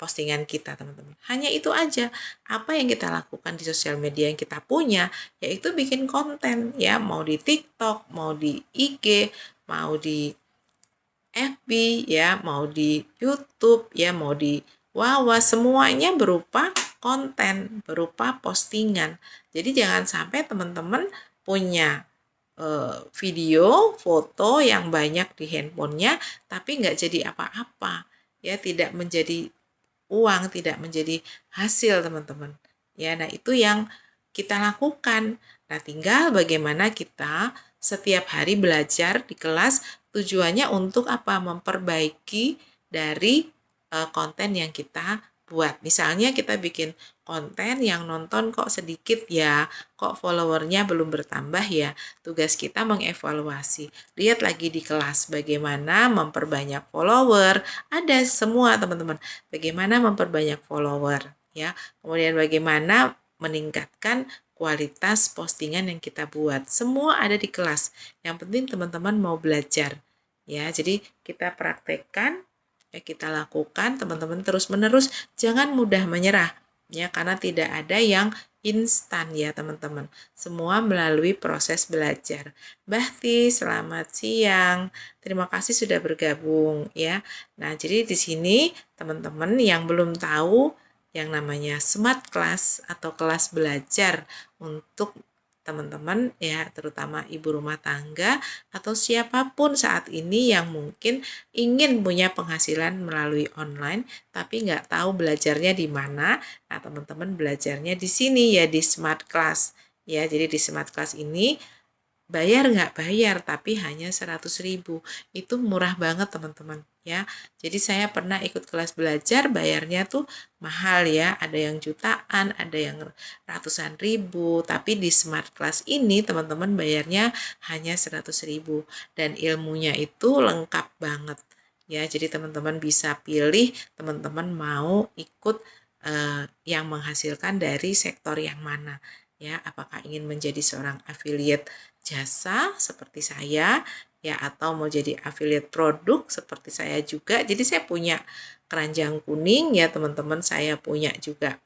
postingan kita teman-teman. Hanya itu aja. Apa yang kita lakukan di sosial media yang kita punya, yaitu bikin konten ya, mau di TikTok, mau di IG, mau di FB ya, mau di YouTube ya, mau di Wawa, semuanya berupa konten, berupa postingan. Jadi jangan sampai teman-teman punya video, foto yang banyak di handphonenya, tapi nggak jadi apa-apa ya, tidak menjadi uang, tidak menjadi hasil teman-teman. Ya, nah itu yang kita lakukan. Nah, tinggal bagaimana kita setiap hari belajar di kelas, tujuannya untuk apa? Memperbaiki dari konten yang kita buat. Misalnya kita bikin konten yang nonton kok sedikit ya, kok followernya belum bertambah ya. Tugas kita mengevaluasi. Lihat lagi di kelas bagaimana memperbanyak follower. Ada semua teman-teman. Bagaimana memperbanyak follower ya. Kemudian bagaimana meningkatkan kualitas postingan yang kita buat. Semua ada di kelas. Yang penting teman-teman mau belajar. Ya, jadi kita praktekkan, ya kita lakukan, teman-teman terus-menerus, jangan mudah menyerah. Ya, karena tidak ada yang instan ya teman-teman. Semua melalui proses belajar. Bahti, selamat siang. Terima kasih sudah bergabung ya. Nah, jadi di sini teman-teman yang belum tahu yang namanya smart class atau kelas belajar untuk teman-teman ya, terutama ibu rumah tangga atau siapapun saat ini yang mungkin ingin punya penghasilan melalui online tapi nggak tahu belajarnya di mana. Nah, teman-teman belajarnya di sini ya, di smart class ya. Jadi di smart class ini bayar nggak bayar, tapi hanya 100.000. Itu murah banget teman-teman ya. Jadi saya pernah ikut kelas belajar, bayarnya tuh mahal ya. Ada yang jutaan, ada yang ratusan ribu. Tapi di smart class ini teman-teman bayarnya hanya 100.000. Dan ilmunya itu lengkap banget ya. Jadi teman-teman bisa pilih teman-teman mau ikut yang menghasilkan dari sektor yang mana ya. Apakah ingin menjadi seorang affiliate jasa seperti saya ya, atau mau jadi affiliate produk seperti saya juga. Jadi saya punya keranjang kuning ya teman-teman, saya punya juga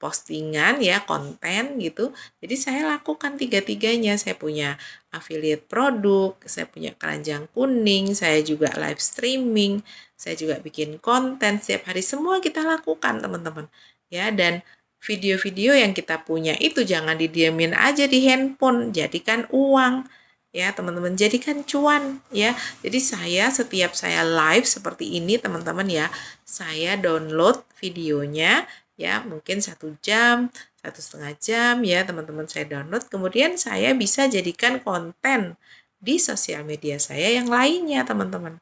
postingan ya, konten gitu. Jadi saya lakukan tiga-tiganya. Saya punya affiliate produk, saya punya keranjang kuning, saya juga live streaming, saya juga bikin konten setiap hari. Semua kita lakukan teman-teman ya. Dan video-video yang kita punya itu jangan didiamin aja di handphone, jadikan uang ya teman-teman, jadikan cuan ya. Jadi setiap saya live seperti ini teman-teman ya, saya download videonya ya, mungkin 1 jam, 1,5 jam ya teman-teman, saya download, kemudian saya bisa jadikan konten di sosial media saya yang lainnya teman-teman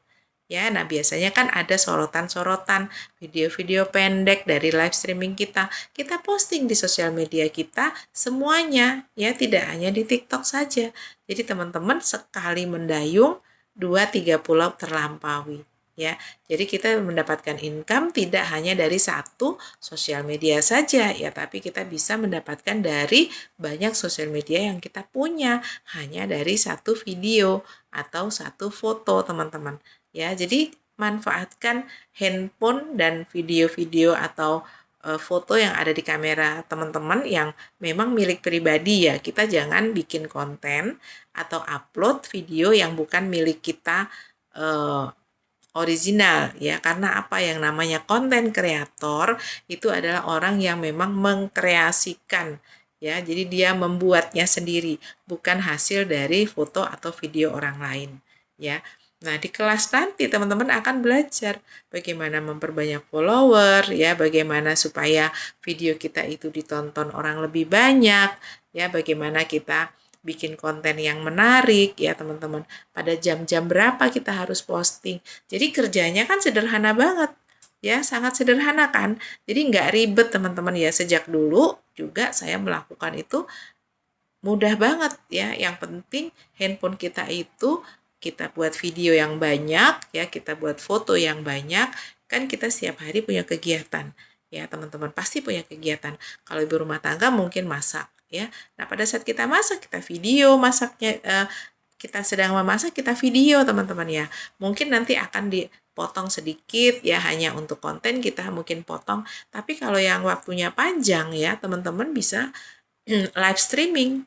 ya. Nah, biasanya kan ada sorotan-sorotan video-video pendek dari live streaming kita posting di sosial media kita semuanya ya, tidak hanya di TikTok saja. Jadi teman-teman sekali mendayung 2-3 pulau terlampaui ya. Jadi kita mendapatkan income tidak hanya dari satu sosial media saja ya, tapi kita bisa mendapatkan dari banyak sosial media yang kita punya hanya dari satu video atau satu foto teman-teman ya. Jadi manfaatkan handphone dan video-video atau foto yang ada di kamera teman-teman yang memang milik pribadi ya. Kita jangan bikin konten atau upload video yang bukan milik kita original ya. Karena apa, yang namanya konten kreator itu adalah orang yang memang mengkreasikan ya. Jadi dia membuatnya sendiri, bukan hasil dari foto atau video orang lain ya. Nah, di kelas nanti teman-teman akan belajar bagaimana memperbanyak follower ya, bagaimana supaya video kita itu ditonton orang lebih banyak ya, bagaimana kita bikin konten yang menarik ya teman-teman, pada jam-jam berapa kita harus posting. Jadi kerjanya kan sederhana banget ya, sangat sederhana kan. Jadi nggak ribet teman-teman ya. Sejak dulu juga saya melakukan itu mudah banget ya. Yang penting handphone kita itu kita buat video yang banyak ya, kita buat foto yang banyak, kan kita setiap hari punya kegiatan ya teman-teman, pasti punya kegiatan. Kalau ibu rumah tangga mungkin masak ya. Nah, pada saat kita masak, kita video masaknya, kita sedang memasak, kita video teman-teman ya. Mungkin nanti akan dipotong sedikit ya, hanya untuk konten kita mungkin potong. Tapi kalau yang waktunya panjang ya teman-teman bisa live streaming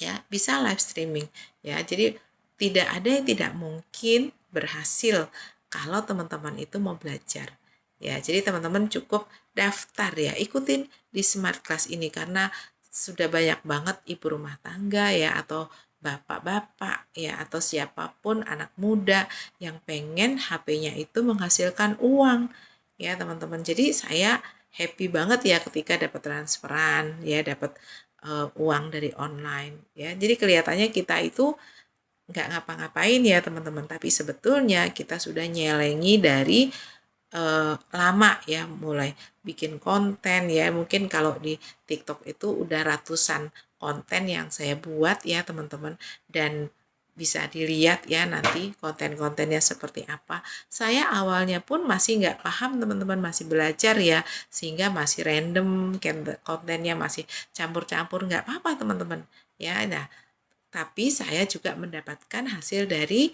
ya, bisa live streaming ya. Jadi tidak ada yang tidak mungkin berhasil kalau teman-teman itu mau belajar ya. Jadi teman-teman cukup daftar ya, ikutin di smart class ini karena sudah banyak banget ibu rumah tangga ya, atau bapak-bapak ya, atau siapapun anak muda yang pengen HP-nya itu menghasilkan uang ya teman-teman. Jadi saya happy banget ya ketika dapat transferan ya, dapat uang dari online ya. Jadi kelihatannya kita itu nggak ngapa-ngapain ya teman-teman, tapi sebetulnya kita sudah nyelengi dari lama ya, mulai bikin konten ya. Mungkin kalau di TikTok itu udah ratusan konten yang saya buat ya teman-teman, dan bisa dilihat ya nanti konten-kontennya seperti apa. Saya awalnya pun masih nggak paham teman-teman, masih belajar ya, sehingga masih random kontennya, masih campur-campur, nggak apa-apa teman-teman ya. Nah, tapi saya juga mendapatkan hasil dari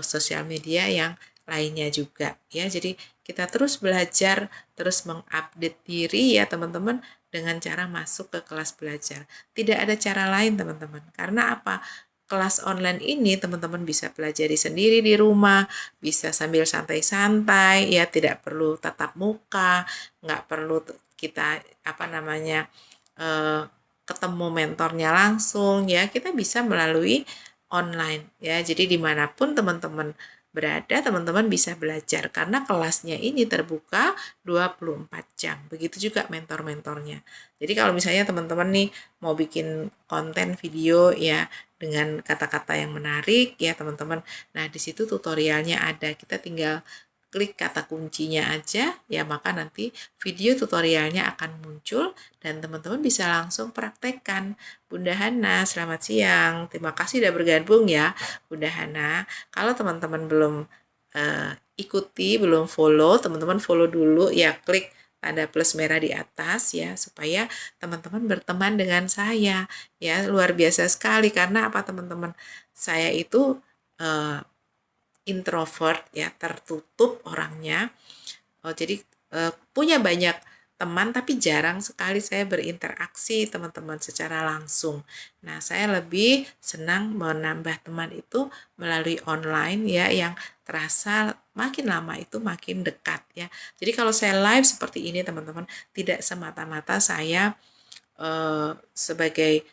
sosial media yang lainnya juga ya. Jadi kita terus belajar, terus mengupdate diri ya teman-teman dengan cara masuk ke kelas belajar. Tidak ada cara lain teman-teman. Karena apa? Kelas online ini teman-teman bisa pelajari sendiri di rumah, bisa sambil santai-santai, ya tidak perlu tatap muka, nggak perlu kita eh, ketemu mentornya langsung, ya kita bisa melalui online ya. Jadi dimanapun teman-teman berada, teman-teman bisa belajar karena kelasnya ini terbuka 24 jam. Begitu juga mentor-mentornya. Jadi kalau misalnya teman-teman nih mau bikin konten video ya dengan kata-kata yang menarik ya teman-teman. Nah, di situ tutorialnya ada. Kita tinggal klik kata kuncinya aja ya, maka nanti video tutorialnya akan muncul dan teman-teman bisa langsung praktekkan. Bunda Hana, selamat siang. Terima kasih sudah bergabung ya, Bunda Hana. Kalau teman-teman belum ikuti, belum follow, teman-teman follow dulu ya, klik tanda plus merah di atas ya, supaya teman-teman berteman dengan saya ya. Luar biasa sekali karena apa teman-teman? Saya itu introvert ya, tertutup orangnya. Jadi punya banyak teman tapi jarang sekali saya berinteraksi teman-teman secara langsung. Nah, saya lebih senang menambah teman itu melalui online ya, yang terasa makin lama itu makin dekat ya. Jadi kalau saya live seperti ini teman-teman, tidak semata-mata saya sebagai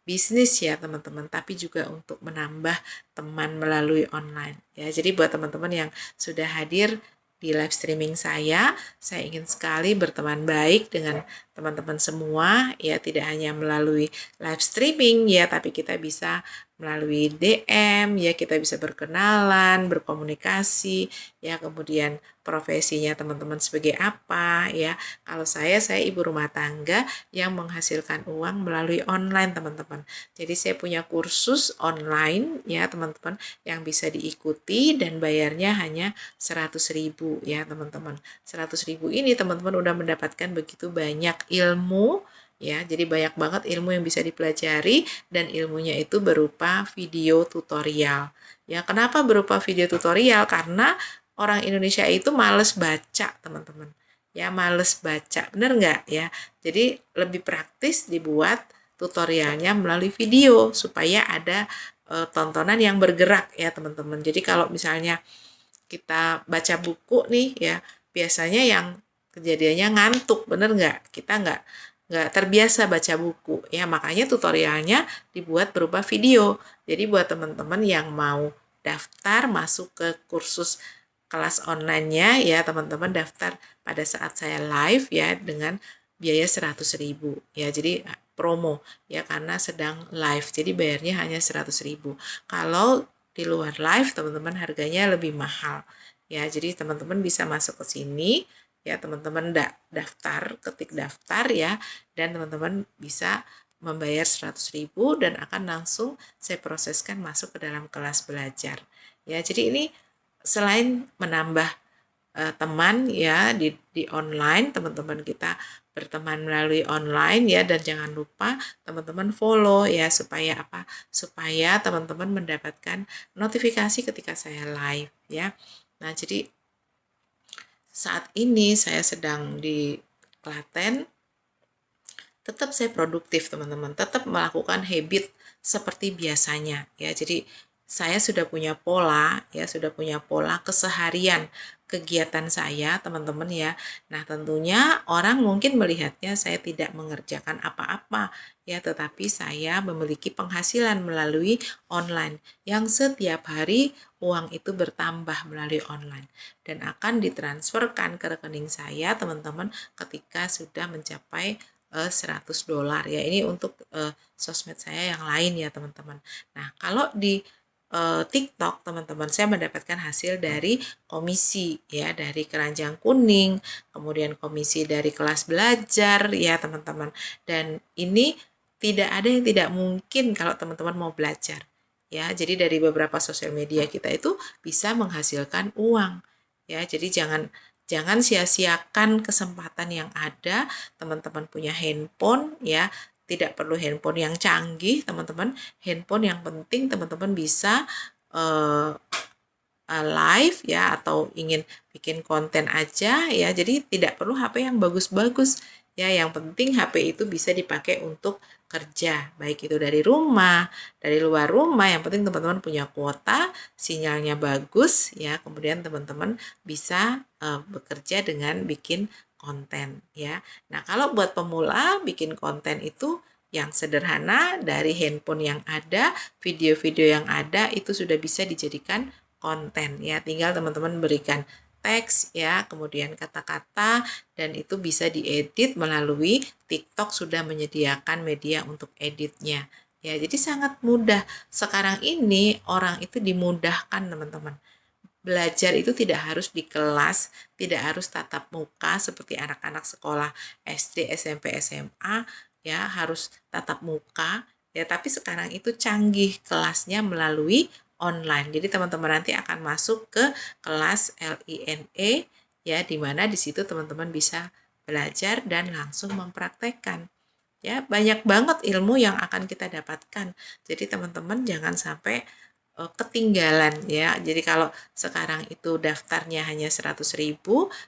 bisnis ya teman-teman, tapi juga untuk menambah teman melalui online ya. Jadi buat teman-teman yang sudah hadir di live streaming saya ingin sekali berteman baik dengan teman-teman semua ya, tidak hanya melalui live streaming ya, tapi kita bisa melalui DM ya, kita bisa berkenalan, berkomunikasi ya, kemudian profesinya teman-teman sebagai apa ya. Kalau saya ibu rumah tangga yang menghasilkan uang melalui online teman-teman. Jadi saya punya kursus online ya teman-teman yang bisa diikuti dan bayarnya hanya 100.000 ya teman-teman. 100.000 ini teman-teman udah mendapatkan begitu banyak ilmu ya. Jadi banyak banget ilmu yang bisa dipelajari dan ilmunya itu berupa video tutorial. Ya, kenapa berupa video tutorial? Karena orang Indonesia itu males baca, teman-teman. Ya, males baca. Bener nggak ya? Jadi lebih praktis dibuat tutorialnya melalui video supaya ada tontonan yang bergerak ya, teman-teman. Jadi kalau misalnya kita baca buku nih ya, biasanya yang kejadiannya ngantuk, bener nggak? Kita nggak terbiasa baca buku ya, makanya tutorialnya dibuat berupa video. Jadi buat teman-teman yang mau daftar masuk ke kursus kelas online-nya ya, teman-teman daftar pada saat saya live ya dengan biaya 100.000 ya. Jadi promo ya karena sedang live. Jadi bayarnya hanya 100.000. Kalau di luar live teman-teman harganya lebih mahal ya. Jadi teman-teman bisa masuk ke sini ya, teman-teman daftar, ketik daftar ya, dan teman-teman bisa membayar 100.000 dan akan langsung saya proseskan masuk ke dalam kelas belajar ya. Jadi ini selain menambah teman ya di online, teman-teman kita berteman melalui online ya, dan jangan lupa teman-teman follow ya, supaya apa? Supaya teman-teman mendapatkan notifikasi ketika saya live ya. Nah, jadi saat ini saya sedang di Klaten, tetap saya produktif teman-teman, tetap melakukan habit seperti biasanya ya. Jadi saya sudah punya pola ya, sudah punya pola keseharian kegiatan saya teman-teman ya. Nah, tentunya orang mungkin melihatnya saya tidak mengerjakan apa-apa ya, tetapi saya memiliki penghasilan melalui online yang setiap hari uang itu bertambah melalui online dan akan ditransferkan ke rekening saya teman-teman ketika sudah mencapai $100 ya. Ini untuk sosmed saya yang lain ya teman-teman. Nah, kalau di TikTok teman-teman saya mendapatkan hasil dari komisi ya, dari keranjang kuning, kemudian komisi dari kelas belajar ya teman-teman. Dan ini tidak ada yang tidak mungkin kalau teman-teman mau belajar ya. Jadi dari beberapa sosial media kita itu bisa menghasilkan uang ya. Jadi jangan sia-siakan kesempatan yang ada. Teman-teman punya handphone ya, tidak perlu handphone yang canggih teman-teman, handphone yang penting teman-teman bisa live ya, atau ingin bikin konten aja ya, jadi tidak perlu HP yang bagus-bagus ya, yang penting HP itu bisa dipakai untuk kerja, baik itu dari rumah, dari luar rumah, yang penting teman-teman punya kuota, sinyalnya bagus ya, kemudian teman-teman bisa bekerja dengan bikin konten ya. Nah, kalau buat pemula bikin konten itu yang sederhana, dari handphone yang ada, video-video yang ada itu sudah bisa dijadikan konten ya. Tinggal teman-teman berikan teks ya, kemudian kata-kata, dan itu bisa diedit melalui TikTok, sudah menyediakan media untuk editnya. Ya, jadi sangat mudah. Sekarang ini orang itu dimudahkan, teman-teman. Belajar itu tidak harus di kelas, tidak harus tatap muka seperti anak-anak sekolah SD, SMP, SMA ya, harus tatap muka ya, tapi sekarang itu canggih, kelasnya melalui online. Jadi teman-teman nanti akan masuk ke kelas LINE ya, di mana di situ teman-teman bisa belajar dan langsung mempraktekkan. Ya, banyak banget ilmu yang akan kita dapatkan. Jadi teman-teman jangan sampai ketinggalan ya. Jadi kalau sekarang itu daftarnya hanya 100.000,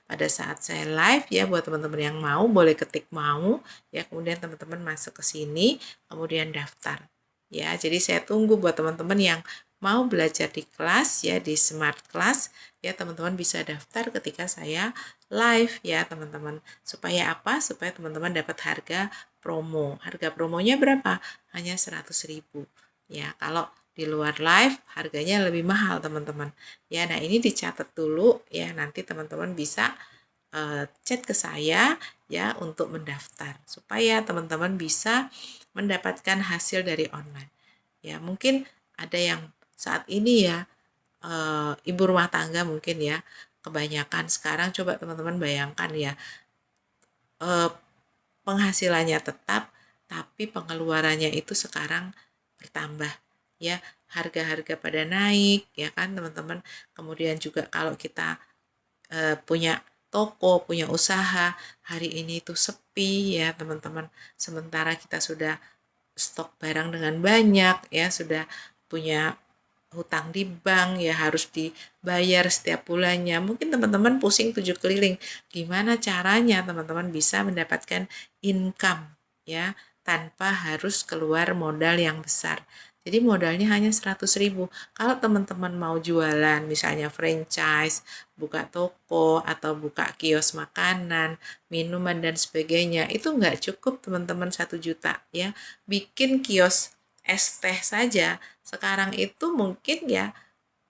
pada saat saya live ya, buat teman-teman yang mau boleh ketik mau ya, kemudian teman-teman masuk ke sini, kemudian daftar. Ya, jadi saya tunggu buat teman-teman yang mau belajar di kelas ya, di Smart Class ya, teman-teman bisa daftar ketika saya live ya, teman-teman. Supaya apa? Supaya teman-teman dapat harga promo. Harga promonya berapa? Hanya 100.000 ya. Kalau di luar live harganya lebih mahal, teman-teman ya. Nah, ini dicatat dulu ya, nanti teman-teman bisa chat ke saya ya untuk mendaftar, supaya teman-teman bisa mendapatkan hasil dari online ya. Mungkin ada yang saat ini ya, ibu rumah tangga mungkin ya, kebanyakan sekarang, coba teman-teman bayangkan ya, penghasilannya tetap tapi pengeluarannya itu sekarang bertambah ya, harga-harga pada naik ya kan, teman-teman. Kemudian juga kalau kita punya toko, punya usaha, hari ini itu sepi ya, teman-teman. Sementara kita sudah stok barang dengan banyak ya, sudah punya hutang di bank ya, harus dibayar setiap bulannya. Mungkin teman-teman pusing 7 keliling. Gimana caranya teman-teman bisa mendapatkan income ya, tanpa harus keluar modal yang besar. Jadi modalnya hanya 100.000. Kalau teman-teman mau jualan, misalnya franchise, buka toko, atau buka kios makanan, minuman, dan sebagainya, itu nggak cukup teman-teman 1 juta ya. Bikin kios es teh saja sekarang itu mungkin ya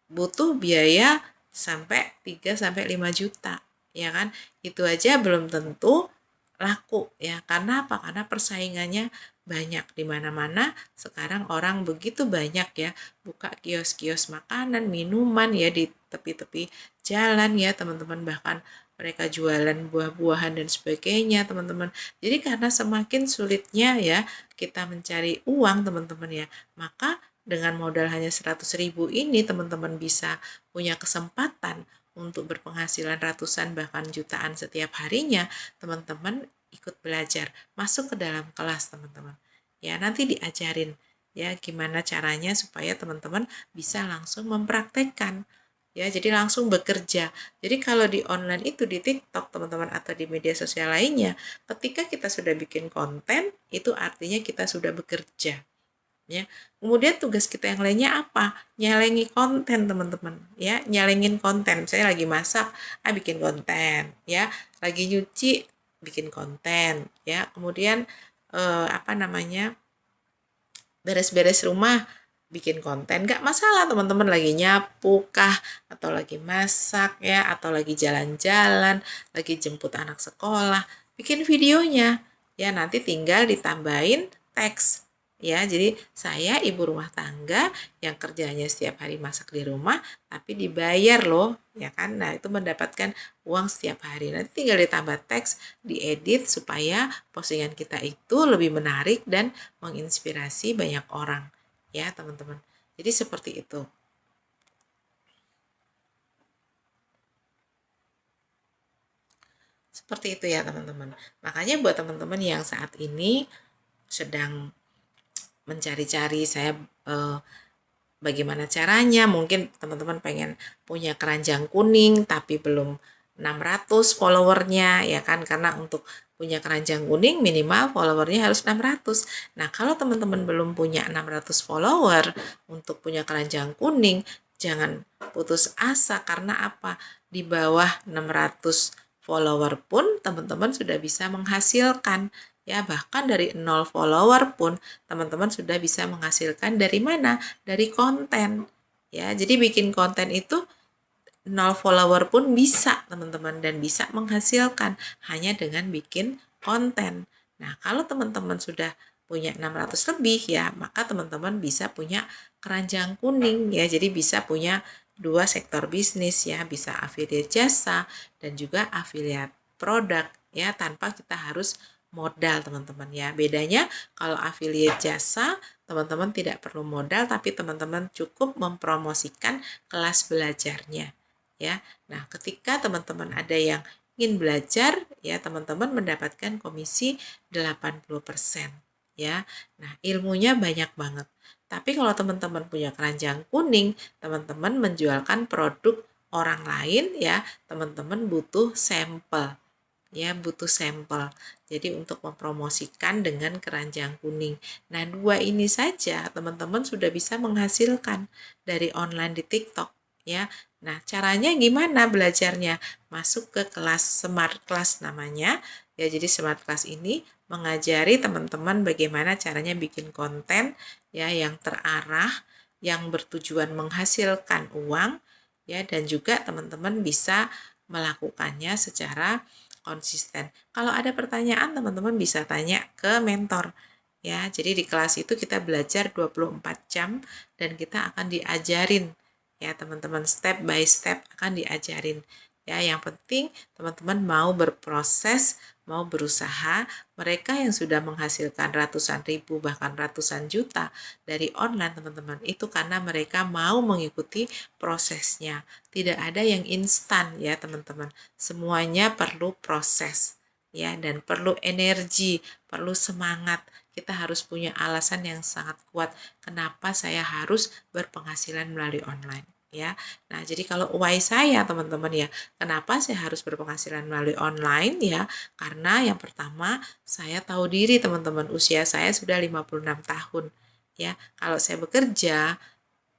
butuh biaya sampai 3 sampai 5 juta ya kan. Itu aja belum tentu laku ya. Karena apa? Karena persaingannya banyak di mana-mana. Sekarang orang begitu banyak ya buka kios-kios makanan, minuman ya di tepi-tepi jalan ya, teman-teman. Bahkan mereka jualan buah-buahan dan sebagainya, teman-teman. Jadi karena semakin sulitnya ya kita mencari uang, teman-teman ya, maka dengan modal hanya 100.000 ini teman-teman bisa punya kesempatan untuk berpenghasilan ratusan bahkan jutaan setiap harinya. Teman-teman ikut belajar, masuk ke dalam kelas, teman-teman. Ya, nanti diajarin ya gimana caranya supaya teman-teman bisa langsung mempraktekkan. Ya, jadi langsung bekerja. Jadi kalau di online itu, di TikTok teman-teman, atau di media sosial lainnya, ketika kita sudah bikin konten, itu artinya kita sudah bekerja. Ya. Kemudian tugas kita yang lainnya apa? Nyalengi konten, teman-teman. Ya, nyalengin konten. Misalnya lagi masak, bikin konten, ya. Lagi nyuci, bikin konten, ya. Kemudian apa namanya? Beres-beres rumah, bikin konten. Nggak masalah, teman-teman lagi nyapu kah, atau lagi masak ya, atau lagi jalan-jalan, lagi jemput anak sekolah, bikin videonya. Ya, nanti tinggal ditambahin teks. Ya, jadi saya ibu rumah tangga yang kerjanya setiap hari masak di rumah, tapi dibayar loh, ya kan. Nah, itu mendapatkan uang setiap hari. Nanti tinggal ditambah teks, diedit supaya postingan kita itu lebih menarik dan menginspirasi banyak orang. Ya, teman-teman. Jadi seperti itu. Seperti itu ya, teman-teman. Makanya buat teman-teman yang saat ini sedang mencari-cari, saya bagaimana caranya. Mungkin teman-teman pengen punya keranjang kuning tapi belum 600 followernya ya kan, karena untuk punya keranjang kuning minimal followernya harus 600. Nah, kalau teman-teman belum punya 600 follower untuk punya keranjang kuning, jangan putus asa. Karena apa? Di bawah 600 follower pun teman-teman sudah bisa menghasilkan. Ya, bahkan dari 0 follower pun teman-teman sudah bisa menghasilkan dari mana? Dari konten. Ya, jadi bikin konten itu 0 follower pun bisa teman-teman, dan bisa menghasilkan hanya dengan bikin konten. Nah, kalau teman-teman sudah punya 600 lebih ya, maka teman-teman bisa punya keranjang kuning ya. Jadi bisa punya dua sektor bisnis ya, bisa affiliate jasa dan juga affiliate produk ya, tanpa kita harus modal teman-teman ya. Bedanya kalau affiliate jasa, teman-teman tidak perlu modal, tapi teman-teman cukup mempromosikan kelas belajarnya ya. Nah, ketika teman-teman ada yang ingin belajar ya, teman-teman mendapatkan komisi 80% ya. Nah, ilmunya banyak banget. Tapi kalau teman-teman punya keranjang kuning, teman-teman menjualkan produk orang lain ya, teman-teman butuh sampel ya, butuh sampel. Jadi untuk mempromosikan dengan keranjang kuning. Nah, dua ini saja teman-teman sudah bisa menghasilkan dari online di TikTok ya. Nah, caranya gimana belajarnya? Masuk ke kelas Smart Class namanya. Ya, jadi Smart Class ini mengajari teman-teman bagaimana caranya bikin konten ya yang terarah, yang bertujuan menghasilkan uang ya, dan juga teman-teman bisa melakukannya secara konsisten. Kalau ada pertanyaan, teman-teman bisa tanya ke mentor. Ya, jadi di kelas itu kita belajar 24 jam dan kita akan diajarin ya, teman-teman, step by step akan diajarin. Ya, yang penting teman-teman mau berproses, mau berusaha. Mereka yang sudah menghasilkan ratusan ribu bahkan ratusan juta dari online, teman-teman, itu karena mereka mau mengikuti prosesnya. Tidak ada yang instan ya, teman-teman. Semuanya perlu proses ya, dan perlu energi, perlu semangat. Kita harus punya alasan yang sangat kuat kenapa saya harus berpenghasilan melalui online ya. Nah, jadi kalau why saya teman-teman ya, kenapa saya harus berpenghasilan melalui online ya? Karena yang pertama, saya tahu diri teman-teman, usia saya sudah 56 tahun ya. Kalau saya bekerja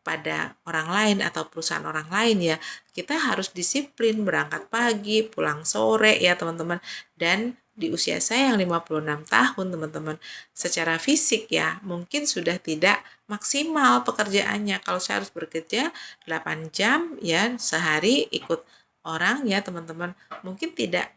pada orang lain atau perusahaan orang lain ya, kita harus disiplin, berangkat pagi, pulang sore ya teman-teman. Dan di usia saya yang 56 tahun teman-teman, secara fisik ya mungkin sudah tidak maksimal pekerjaannya. Kalau saya harus bekerja 8 jam ya sehari ikut orang ya teman-teman, mungkin tidak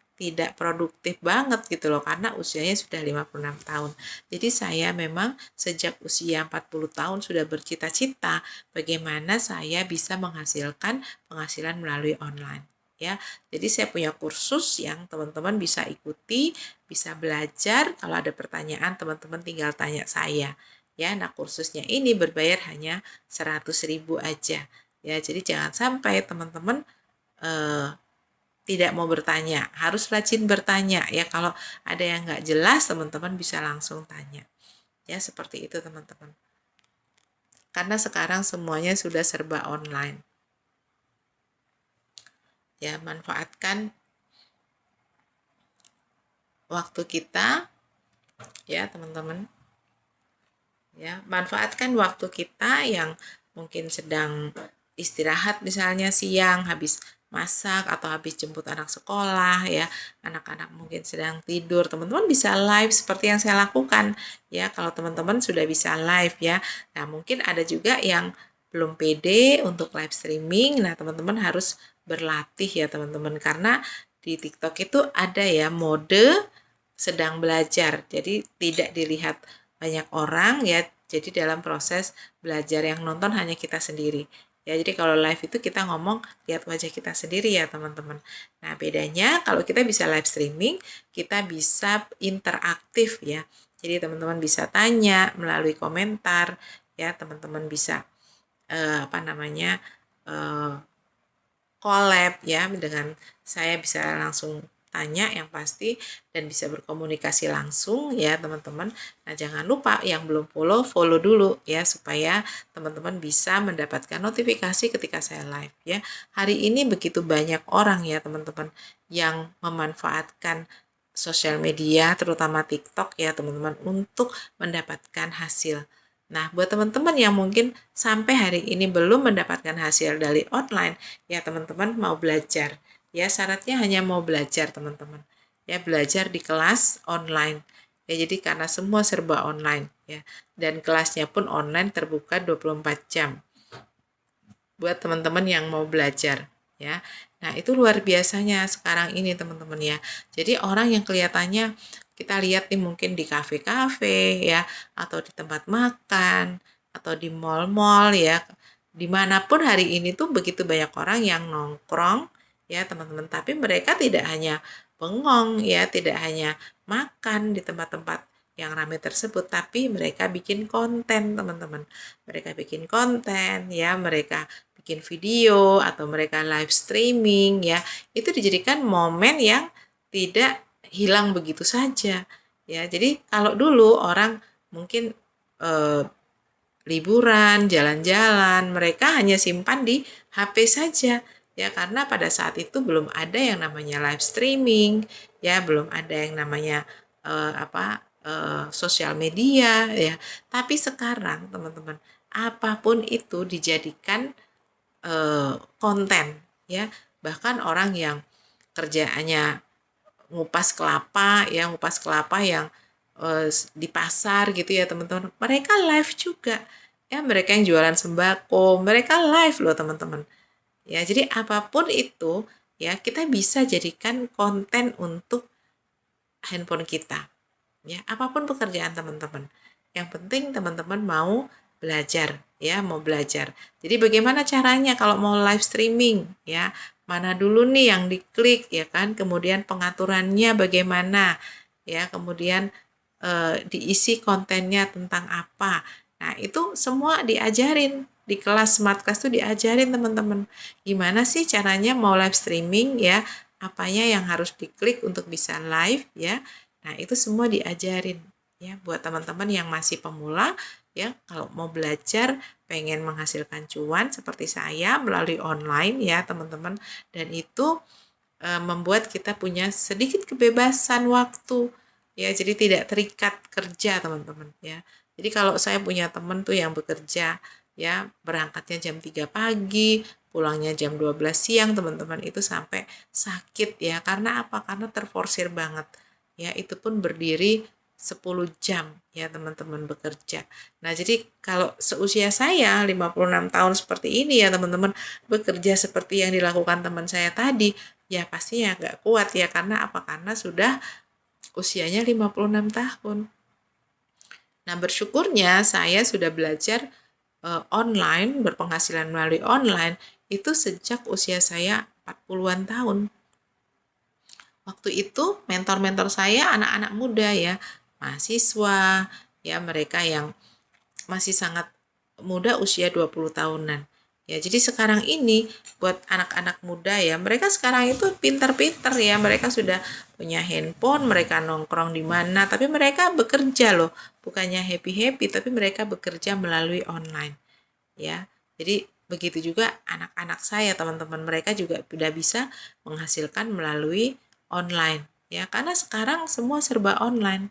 produktif banget gitu loh, karena usianya sudah 56 tahun. Jadi saya memang sejak usia 40 tahun sudah bercita-cita bagaimana saya bisa menghasilkan penghasilan melalui online ya. Jadi saya punya kursus yang teman-teman bisa ikuti, bisa belajar. Kalau ada pertanyaan teman-teman tinggal tanya saya ya. Nah, kursusnya ini berbayar hanya 100.000 aja ya. Jadi jangan sampai teman-teman tidak mau bertanya, harus rajin bertanya ya. Kalau ada yang nggak jelas, teman-teman bisa langsung tanya ya, seperti itu teman-teman. Karena sekarang semuanya sudah serba online ya. Manfaatkan waktu kita ya teman-teman ya, manfaatkan waktu kita yang mungkin sedang istirahat, misalnya siang habis masak atau habis jemput anak sekolah ya, anak-anak mungkin sedang tidur, teman-teman bisa live seperti yang saya lakukan ya. Kalau teman-teman sudah bisa live ya, nah mungkin ada juga yang belum pede untuk live streaming. Nah, teman-teman harus berlatih ya teman-teman, karena di TikTok itu ada ya mode sedang belajar, jadi tidak dilihat banyak orang ya. Jadi dalam proses belajar yang nonton hanya kita sendiri ya. Jadi kalau live itu kita ngomong lihat wajah kita sendiri ya teman-teman. Nah, bedanya kalau kita bisa live streaming, kita bisa interaktif ya. Jadi teman-teman bisa tanya melalui komentar ya, teman-teman bisa collab ya dengan saya, bisa langsung tanya yang pasti dan bisa berkomunikasi langsung ya teman-teman. Nah, jangan lupa yang belum follow, follow dulu ya supaya teman-teman bisa mendapatkan notifikasi ketika saya live ya. Hari ini begitu banyak orang ya teman-teman yang memanfaatkan sosial media terutama TikTok ya teman-teman untuk mendapatkan hasil. Nah, buat teman-teman yang mungkin sampai hari ini belum mendapatkan hasil dari online, ya teman-teman mau belajar. Ya, syaratnya hanya mau belajar teman-teman. Ya, belajar di kelas online. Ya, jadi karena semua serba online ya. Dan kelasnya pun online terbuka 24 jam. Buat teman-teman yang mau belajar ya. Nah, itu luar biasanya sekarang ini teman-teman ya. Jadi orang yang kelihatannya kita lihat nih mungkin di kafe-kafe ya, atau di tempat makan, atau di mall-mall ya, dimanapun hari ini tuh begitu banyak orang yang nongkrong ya teman-teman, tapi mereka tidak hanya bengong ya, tidak hanya makan di tempat-tempat yang ramai tersebut, tapi mereka bikin konten teman-teman. Mereka bikin konten ya, mereka bikin video atau mereka live streaming ya, itu dijadikan momen yang tidak hilang begitu saja ya. Jadi kalau dulu orang mungkin liburan, jalan-jalan, mereka hanya simpan di HP saja ya, karena pada saat itu belum ada yang namanya live streaming ya, belum ada yang namanya sosial media ya. Tapi sekarang teman-teman, apapun itu dijadikan konten ya. Bahkan orang yang kerjaannya ngupas kelapa ya, ngupas kelapa yang di pasar gitu ya teman-teman, mereka live juga ya. Mereka yang jualan sembako, mereka live loh teman-teman ya. Jadi apapun itu ya, kita bisa jadikan konten untuk handphone kita ya, apapun pekerjaan teman-teman. Yang penting teman-teman mau belajar ya, mau belajar. Jadi bagaimana caranya kalau mau live streaming ya? Mana dulu nih yang diklik ya kan? Kemudian pengaturannya bagaimana ya? Kemudian diisi kontennya tentang apa? Nah, itu semua diajarin di kelas Smart Class tuh, diajarin teman-teman. Gimana sih caranya mau live streaming ya? Apanya yang harus diklik untuk bisa live ya? Nah, itu semua diajarin ya buat teman-teman yang masih pemula ya, kalau mau belajar pengen menghasilkan cuan seperti saya melalui online ya teman-teman, dan itu membuat kita punya sedikit kebebasan waktu ya, jadi tidak terikat kerja teman-teman ya. Jadi kalau saya punya teman tuh yang bekerja ya, berangkatnya jam 3 pagi, pulangnya jam 12 siang teman-teman, itu sampai sakit ya. Karena apa? Karena terforsir banget ya, itu pun berdiri 10 jam ya teman-teman bekerja. Nah, jadi kalau seusia saya 56 tahun seperti ini ya teman-teman, bekerja seperti yang dilakukan teman saya tadi, ya pastinya nggak kuat ya. Karena apa? Karena sudah usianya 56 tahun. Nah, bersyukurnya saya sudah belajar online, berpenghasilan melalui online, itu sejak usia saya 40-an tahun. Waktu itu mentor-mentor saya anak-anak muda ya, mahasiswa, ya mereka yang masih sangat muda, usia 20 tahunan. Ya, jadi sekarang ini buat anak-anak muda ya, mereka sekarang itu pintar-pintar ya, mereka sudah punya handphone, mereka nongkrong di mana, tapi mereka bekerja loh, bukannya happy-happy, tapi mereka bekerja melalui online ya. Jadi begitu juga anak-anak saya teman-teman, mereka juga sudah bisa menghasilkan melalui online ya, karena sekarang semua serba online.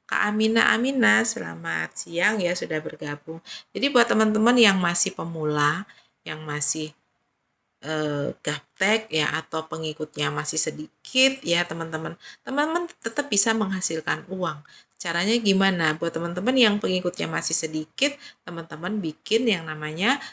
Kak Amina, selamat siang ya, sudah bergabung. Jadi buat teman-teman yang masih pemula, yang masih gaptek ya, atau pengikutnya masih sedikit ya teman-teman, teman-teman tetap bisa menghasilkan uang. Caranya gimana? Buat teman-teman yang pengikutnya masih sedikit, teman-teman bikin yang namanya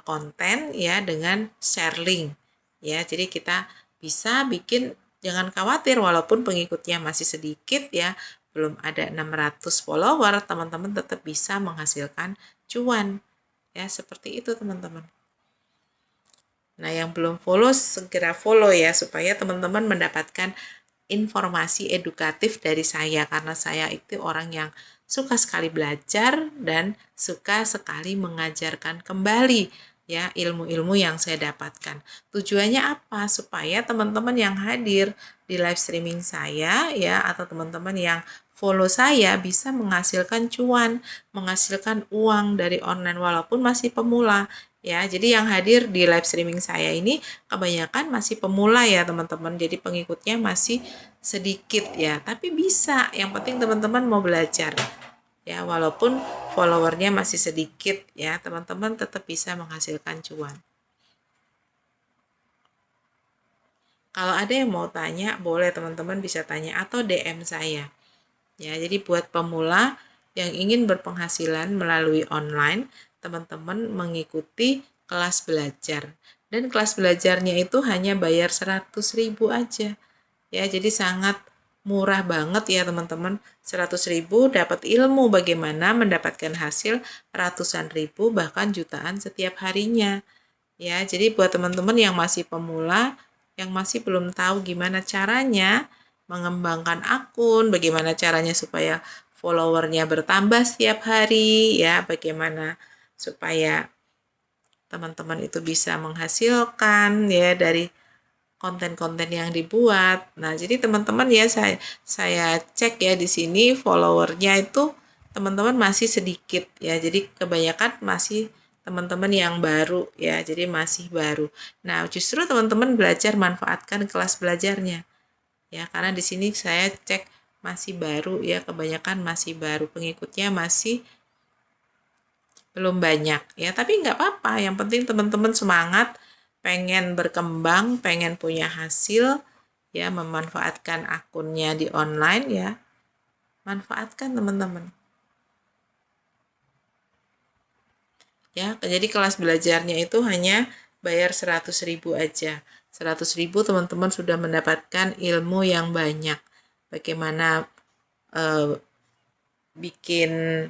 konten ya dengan share link ya. Jadi kita bisa bikin, jangan khawatir walaupun pengikutnya masih sedikit ya, belum ada 600 follower, teman-teman tetap bisa menghasilkan cuan ya, seperti itu teman-teman. Nah, yang belum follow segera follow ya, supaya teman-teman mendapatkan informasi edukatif dari saya, karena saya itu orang yang suka sekali belajar dan suka sekali mengajarkan kembali ya ilmu-ilmu yang saya dapatkan. Tujuannya apa? Supaya teman-teman yang hadir di live streaming saya ya atau teman-teman yang follow saya bisa menghasilkan cuan, menghasilkan uang dari online walaupun masih pemula. Ya, jadi yang hadir di live streaming saya ini kebanyakan masih pemula ya teman-teman. Jadi pengikutnya masih sedikit ya, tapi bisa. Yang penting teman-teman mau belajar. Ya, walaupun followernya masih sedikit ya, teman-teman tetap bisa menghasilkan cuan. Kalau ada yang mau tanya, boleh teman-teman bisa tanya atau DM saya. Ya, jadi buat pemula yang ingin berpenghasilan melalui online, teman-teman mengikuti kelas belajar. Dan kelas belajarnya itu hanya bayar 100.000 aja. Ya, jadi sangat murah banget ya teman-teman. 100.000 dapat ilmu bagaimana mendapatkan hasil ratusan ribu bahkan jutaan setiap harinya. Ya, jadi buat teman-teman yang masih pemula, yang masih belum tahu gimana caranya mengembangkan akun, bagaimana caranya supaya followernya bertambah setiap hari, ya, bagaimana supaya teman-teman itu bisa menghasilkan ya dari konten-konten yang dibuat. Nah, jadi teman-teman ya saya cek ya di sini followernya itu teman-teman masih sedikit ya. Jadi kebanyakan masih teman-teman yang baru ya. Jadi masih baru. Nah, justru teman-teman belajar manfaatkan kelas belajarnya. Ya, karena di sini saya cek masih baru ya, kebanyakan masih baru, pengikutnya masih belum banyak ya, tapi nggak apa-apa, yang penting teman-teman semangat, pengen berkembang, pengen punya hasil ya, memanfaatkan akunnya di online ya, manfaatkan teman-teman ya. Jadi kelas belajarnya itu hanya bayar 100.000 aja. 100.000 teman-teman sudah mendapatkan ilmu yang banyak, bagaimana bikin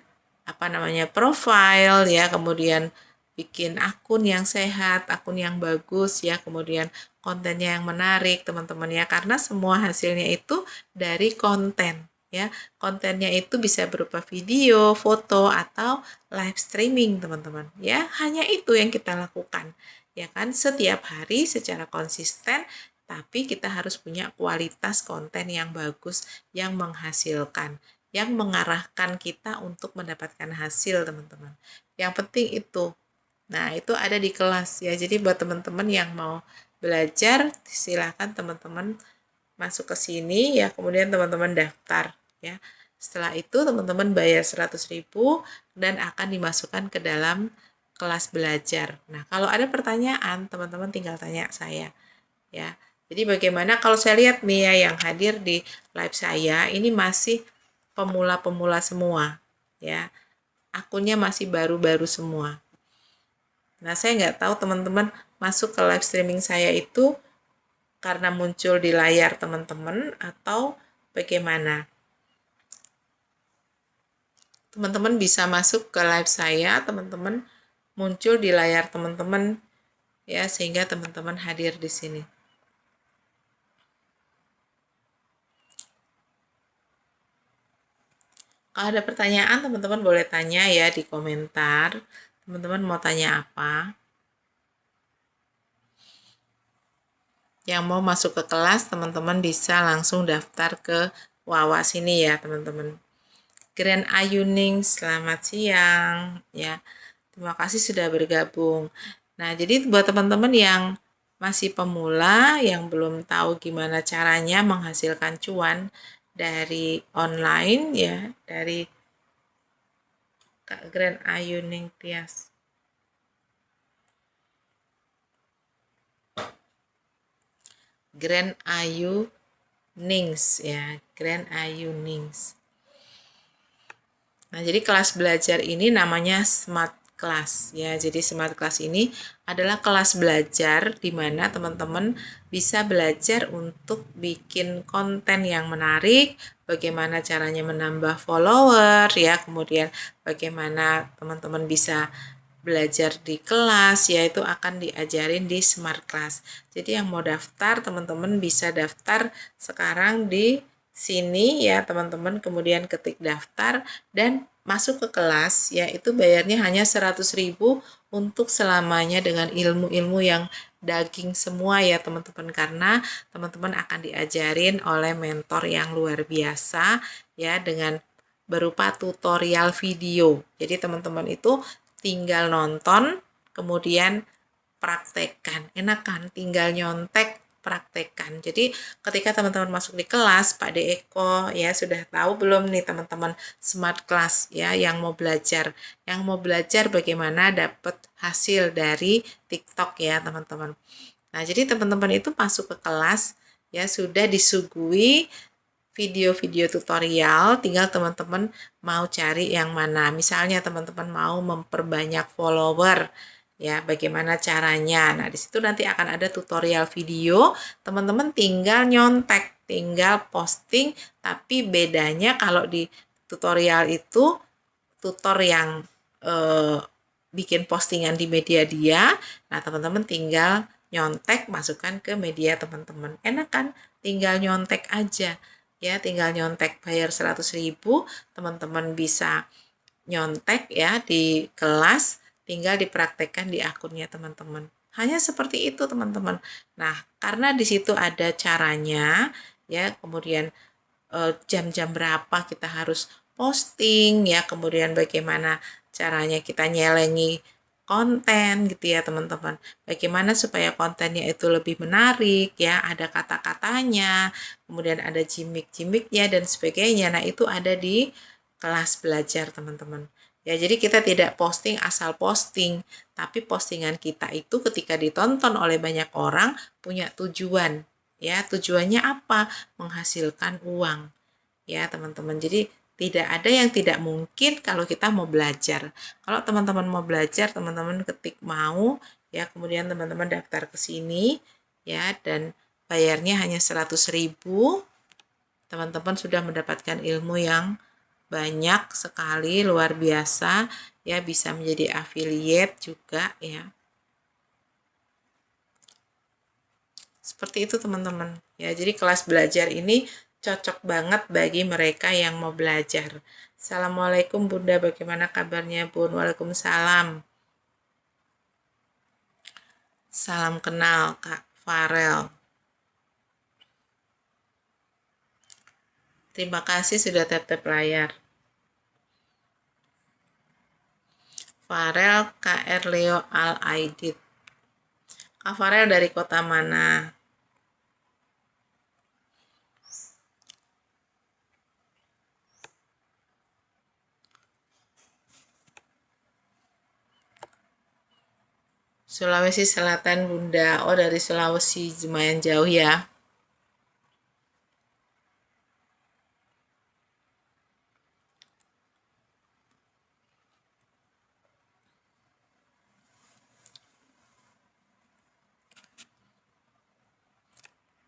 profile ya, kemudian bikin akun yang sehat, akun yang bagus ya, kemudian kontennya yang menarik teman-teman ya, karena semua hasilnya itu dari konten ya. Kontennya itu bisa berupa video, foto atau live streaming teman-teman ya. Hanya itu yang kita lakukan ya kan, setiap hari secara konsisten, tapi kita harus punya kualitas konten yang bagus yang menghasilkan, yang mengarahkan kita untuk mendapatkan hasil teman-teman. Yang penting itu. Nah, itu ada di kelas ya. Jadi buat teman-teman yang mau belajar, silakan teman-teman masuk ke sini ya, kemudian teman-teman daftar ya. Setelah itu teman-teman bayar 100.000 dan akan dimasukkan ke dalam kelas belajar. Nah, kalau ada pertanyaan, teman-teman tinggal tanya saya ya. Jadi bagaimana kalau saya lihat nih ya, yang hadir di live saya ini masih pemula-pemula semua ya, akunnya masih baru-baru semua. Nah, saya nggak tahu teman-teman masuk ke live streaming saya itu karena muncul di layar teman-teman atau bagaimana. Teman-teman bisa masuk ke live saya, teman-teman muncul di layar teman-teman ya, sehingga teman-teman hadir di sini. Kalau ada pertanyaan, teman-teman boleh tanya ya di komentar. Teman-teman mau tanya apa? Yang mau masuk ke kelas, teman-teman bisa langsung daftar ke Wawa sini ya, teman-teman. Grand Ayuning, selamat siang ya. Terima kasih sudah bergabung. Nah, jadi buat teman-teman yang masih pemula, yang belum tahu gimana caranya menghasilkan cuan dari online ya, dari Kak Grand Ayuning Tias. Grand Ayu Nings ya, Grand Ayu Nings. Nah, jadi kelas belajar ini namanya Smart Class ya. Jadi Smart Class ini adalah kelas belajar di mana teman-teman bisa belajar untuk bikin konten yang menarik, bagaimana caranya menambah follower ya, kemudian bagaimana teman-teman bisa belajar di kelas, yaitu akan diajarin di Smart Class. Jadi yang mau daftar, teman-teman bisa daftar sekarang di sini ya teman-teman, kemudian ketik daftar dan masuk ke kelas, yaitu bayarnya hanya 100.000 untuk selamanya dengan ilmu-ilmu yang daging semua ya teman-teman, karena teman-teman akan diajarin oleh mentor yang luar biasa ya, dengan berupa tutorial video. Jadi teman-teman itu tinggal nonton kemudian praktekkan. Enak kan? Tinggal nyontek, praktekkan. Jadi ketika teman-teman masuk di kelas, Pak De Eko ya sudah tahu belum nih teman-teman smart class ya yang mau belajar. Yang mau belajar bagaimana dapat hasil dari TikTok ya teman-teman. Nah, jadi teman-teman itu masuk ke kelas ya sudah disuguhi video-video tutorial, tinggal teman-teman mau cari yang mana. Misalnya teman-teman mau memperbanyak follower, ya bagaimana caranya. Nah, di situ nanti akan ada tutorial video, teman-teman tinggal nyontek, tinggal posting, tapi bedanya kalau di tutorial itu tutor yang bikin postingan di media dia, nah teman-teman tinggal nyontek, masukkan ke media teman-teman. Enak kan? Tinggal nyontek aja. Ya, tinggal nyontek bayar 100.000, teman-teman bisa nyontek ya di kelas, tinggal dipraktekkan di akunnya teman-teman. Hanya seperti itu teman-teman. Nah, karena di situ ada caranya ya, kemudian jam-jam berapa kita harus posting ya, kemudian bagaimana caranya kita nyelengi konten gitu ya teman-teman. Bagaimana supaya kontennya itu lebih menarik ya, ada kata-katanya, kemudian ada gimmick-gimmicknya dan sebagainya. Nah, itu ada di kelas belajar teman-teman. Ya, jadi kita tidak posting asal posting, tapi postingan kita itu ketika ditonton oleh banyak orang punya tujuan. Ya, tujuannya apa? Menghasilkan uang. Ya, teman-teman. Jadi tidak ada yang tidak mungkin kalau kita mau belajar. Kalau teman-teman mau belajar, teman-teman ketik mau, ya kemudian teman-teman daftar ke sini, ya, dan bayarnya hanya 100.000. Teman-teman sudah mendapatkan ilmu yang banyak sekali, luar biasa, ya bisa menjadi affiliate juga ya. Seperti itu teman-teman. Ya, jadi kelas belajar ini cocok banget bagi mereka yang mau belajar. Assalamualaikum Bunda, bagaimana kabarnya Bun? Waalaikumsalam. Salam kenal Kak Farel. Terima kasih sudah tap-tap layar. Farel KR Leo Al Aidit. Kak Farel dari kota mana? Sulawesi Selatan Bunda. Oh, dari Sulawesi, lumayan jauh ya.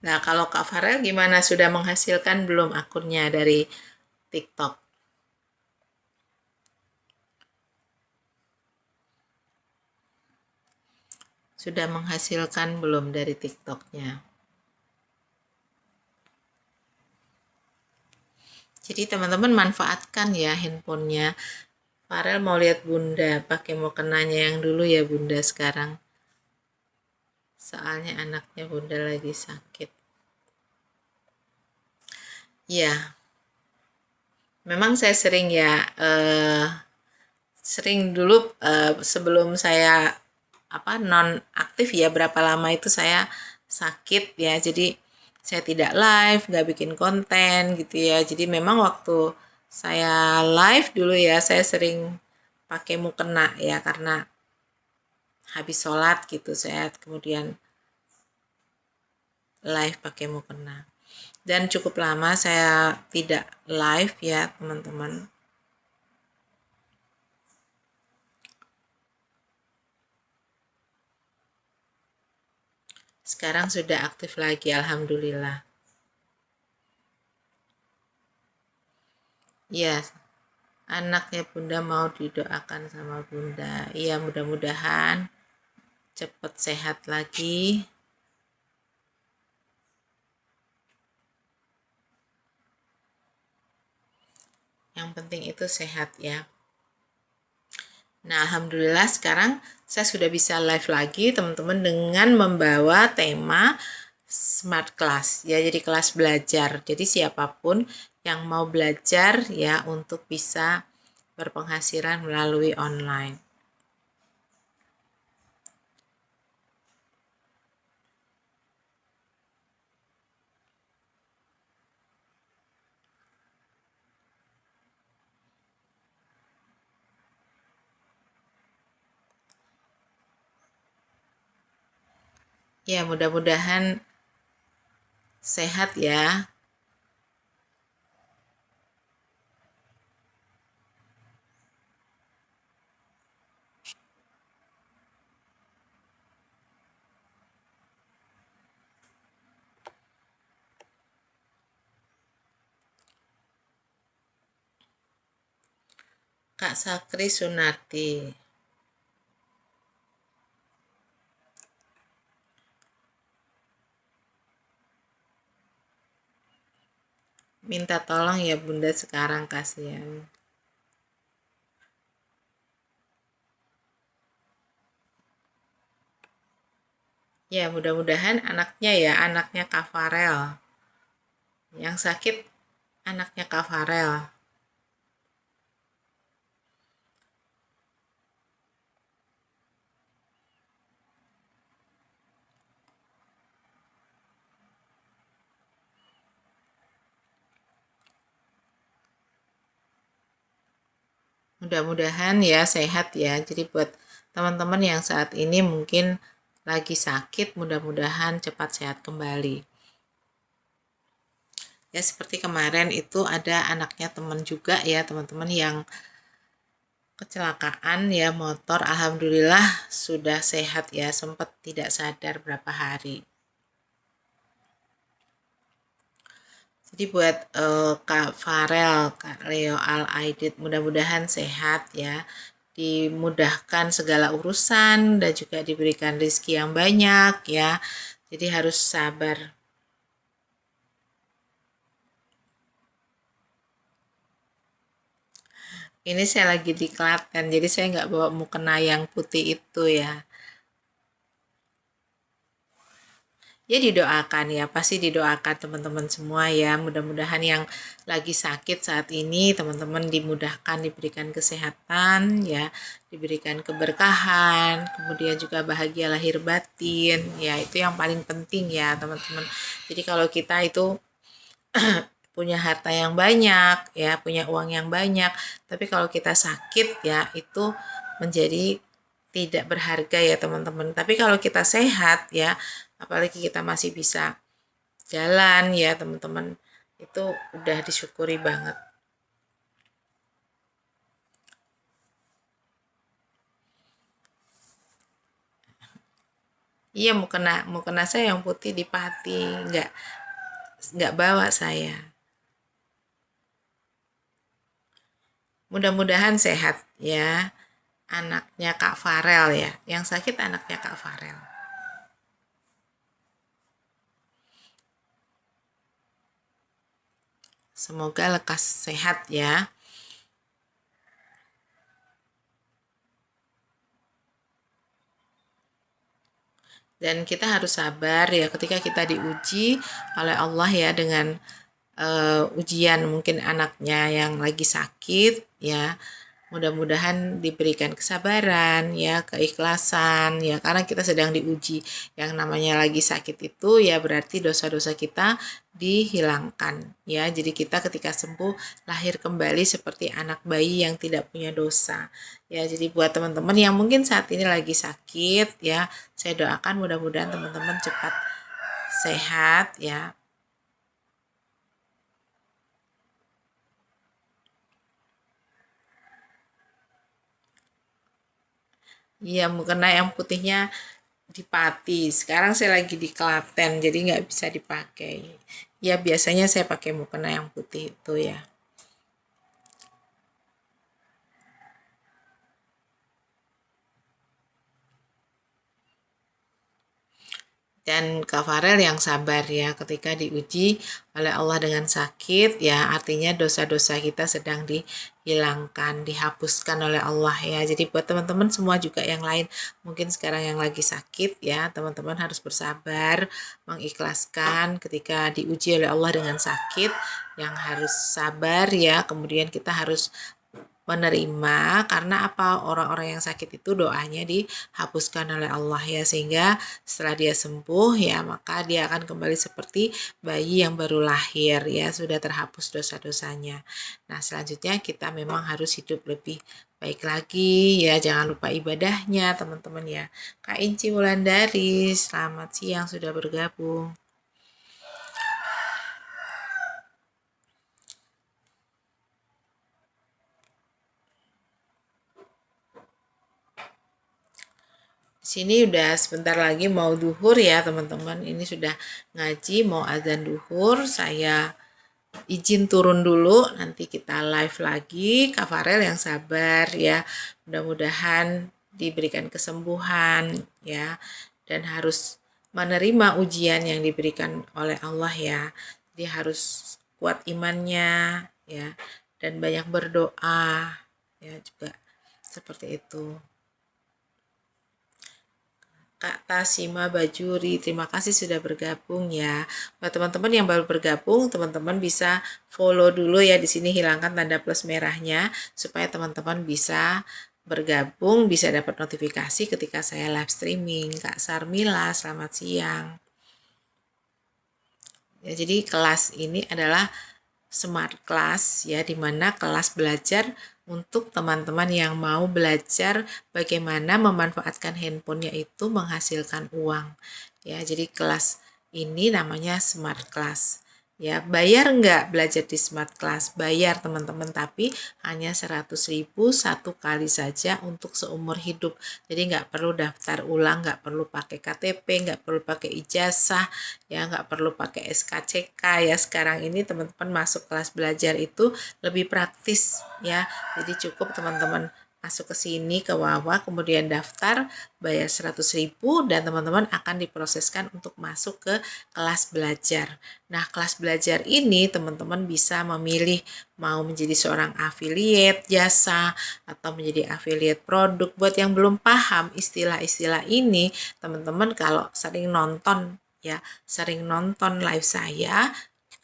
Nah, kalau Kak Farel gimana? Sudah menghasilkan belum akunnya dari TikTok? Sudah menghasilkan belum dari TikToknya? Jadi teman-teman manfaatkan ya handphonenya. Farel mau lihat Bunda, pakai mau kenanya yang dulu ya Bunda sekarang. Soalnya anaknya Bunda lagi sakit. Ya, memang saya sering ya, sering dulu sebelum saya non aktif ya, berapa lama itu saya sakit ya, jadi saya tidak live, nggak bikin konten gitu ya. Jadi memang waktu saya live dulu ya, saya sering pakai mukena ya, karena habis sholat gitu saya kemudian live pakai mukena. Dan cukup lama saya tidak live ya teman-teman. Sekarang sudah aktif lagi, alhamdulillah. Iya, anaknya Bunda mau didoakan sama Bunda. Iya, mudah-mudahan cepat sehat lagi. Yang penting itu sehat ya. Nah, alhamdulillah sekarang saya sudah bisa live lagi teman-teman dengan membawa tema Smart Class ya, jadi kelas belajar. Jadi siapapun yang mau belajar ya untuk bisa berpenghasilan melalui online. Ya, mudah-mudahan sehat ya. Kak Sakri Sunarti. Minta tolong ya Bunda sekarang, kasihan. Ya, mudah-mudahan anaknya ya, anaknya Kak Farel. Yang sakit anaknya Kak Farel. Mudah-mudahan ya sehat ya. Jadi buat teman-teman yang saat ini mungkin lagi sakit, mudah-mudahan cepat sehat kembali. Ya seperti kemarin itu ada anaknya teman juga ya teman-teman yang kecelakaan ya motor. Alhamdulillah sudah sehat ya, sempat tidak sadar berapa hari. Jadi buat Kak Farel, Kak Leo Al Aidit, mudah-mudahan sehat ya, dimudahkan segala urusan dan juga diberikan rezeki yang banyak ya. Jadi harus sabar. Ini saya lagi di Klaten, jadi saya nggak bawa mukena yang putih itu ya. Ya didoakan ya, pasti didoakan teman-teman semua ya. Mudah-mudahan yang lagi sakit saat ini teman-teman dimudahkan, diberikan kesehatan ya, diberikan keberkahan, kemudian juga bahagia lahir batin. Ya, itu yang paling penting ya, teman-teman. Jadi kalau kita itu punya harta yang banyak ya, punya uang yang banyak, tapi kalau kita sakit ya itu menjadi tidak berharga ya teman-teman. Tapi kalau kita sehat ya, apalagi kita masih bisa jalan ya teman-teman, itu udah disyukuri banget. Iya, mau kena saya yang putih di Pati, nggak bawa saya. Mudah-mudahan sehat ya, anaknya Kak Farel ya, yang sakit anaknya Kak Farel. Semoga lekas sehat ya. Dan kita harus sabar ya ketika kita diuji oleh Allah ya dengan ujian mungkin anaknya yang lagi sakit ya. Mudah-mudahan diberikan kesabaran ya, keikhlasan ya, karena kita sedang diuji. Yang namanya lagi sakit itu ya berarti dosa-dosa kita dihilangkan ya. Jadi kita ketika sembuh lahir kembali seperti anak bayi yang tidak punya dosa. Ya, jadi buat teman-teman yang mungkin saat ini lagi sakit ya, saya doakan mudah-mudahan teman-teman cepat sehat ya. Iya, mukena yang putihnya di Pati. Sekarang saya lagi di Klaten, jadi nggak bisa dipakai. Ya, biasanya saya pakai mukena yang putih itu ya. Dan Kak Farel yang sabar ya ketika diuji oleh Allah dengan sakit, ya artinya dosa-dosa kita sedang dihilangkan, dihapuskan oleh Allah ya. Jadi buat teman-teman semua juga yang lain mungkin sekarang yang lagi sakit ya, teman-teman harus bersabar, mengikhlaskan ketika diuji oleh Allah dengan sakit, yang harus sabar ya. Kemudian kita harus menerima, karena apa, orang-orang yang sakit itu doanya dihapuskan oleh Allah ya, sehingga setelah dia sembuh ya maka dia akan kembali seperti bayi yang baru lahir ya, sudah terhapus dosa-dosanya. Nah selanjutnya kita memang harus hidup lebih baik lagi ya, jangan lupa ibadahnya teman-teman ya. Kak Inci Wulandari, selamat siang sudah bergabung. Sini udah sebentar lagi mau duhur ya teman-teman. Ini sudah ngaji mau azan duhur. Saya izin turun dulu. Nanti kita live lagi. Kak Farel yang sabar ya. Mudah-mudahan diberikan kesembuhan ya. Dan harus menerima ujian yang diberikan oleh Allah ya. Dia harus kuat imannya ya. Dan banyak berdoa ya juga. Seperti itu. Kak Tasima Bajuri, terima kasih sudah bergabung ya. Buat teman-teman yang baru bergabung, teman-teman bisa follow dulu ya, di sini hilangkan tanda plus merahnya supaya teman-teman bisa bergabung, bisa dapat notifikasi ketika saya live streaming. Kak Sarmila, selamat siang. Ya, jadi kelas ini adalah Smart Class ya, dimana kelas belajar untuk teman-teman yang mau belajar bagaimana memanfaatkan handphonenya itu menghasilkan uang ya. Jadi kelas ini namanya Smart Class ya. Bayar nggak belajar di Smart Class? Bayar teman-teman, tapi hanya 100.000 satu kali saja untuk seumur hidup. Jadi nggak perlu daftar ulang, nggak perlu pakai KTP, nggak perlu pakai ijazah ya, nggak perlu pakai SKCK ya. Sekarang ini teman-teman masuk kelas belajar itu lebih praktis ya. Jadi cukup teman-teman masuk ke sini ke Wawa, kemudian daftar, bayar 100.000 dan teman-teman akan diproseskan untuk masuk ke kelas belajar. Nah, kelas belajar ini teman-teman bisa memilih mau menjadi seorang affiliate jasa atau menjadi affiliate produk. Buat yang belum paham istilah-istilah ini, teman-teman kalau sering nonton ya, sering nonton live saya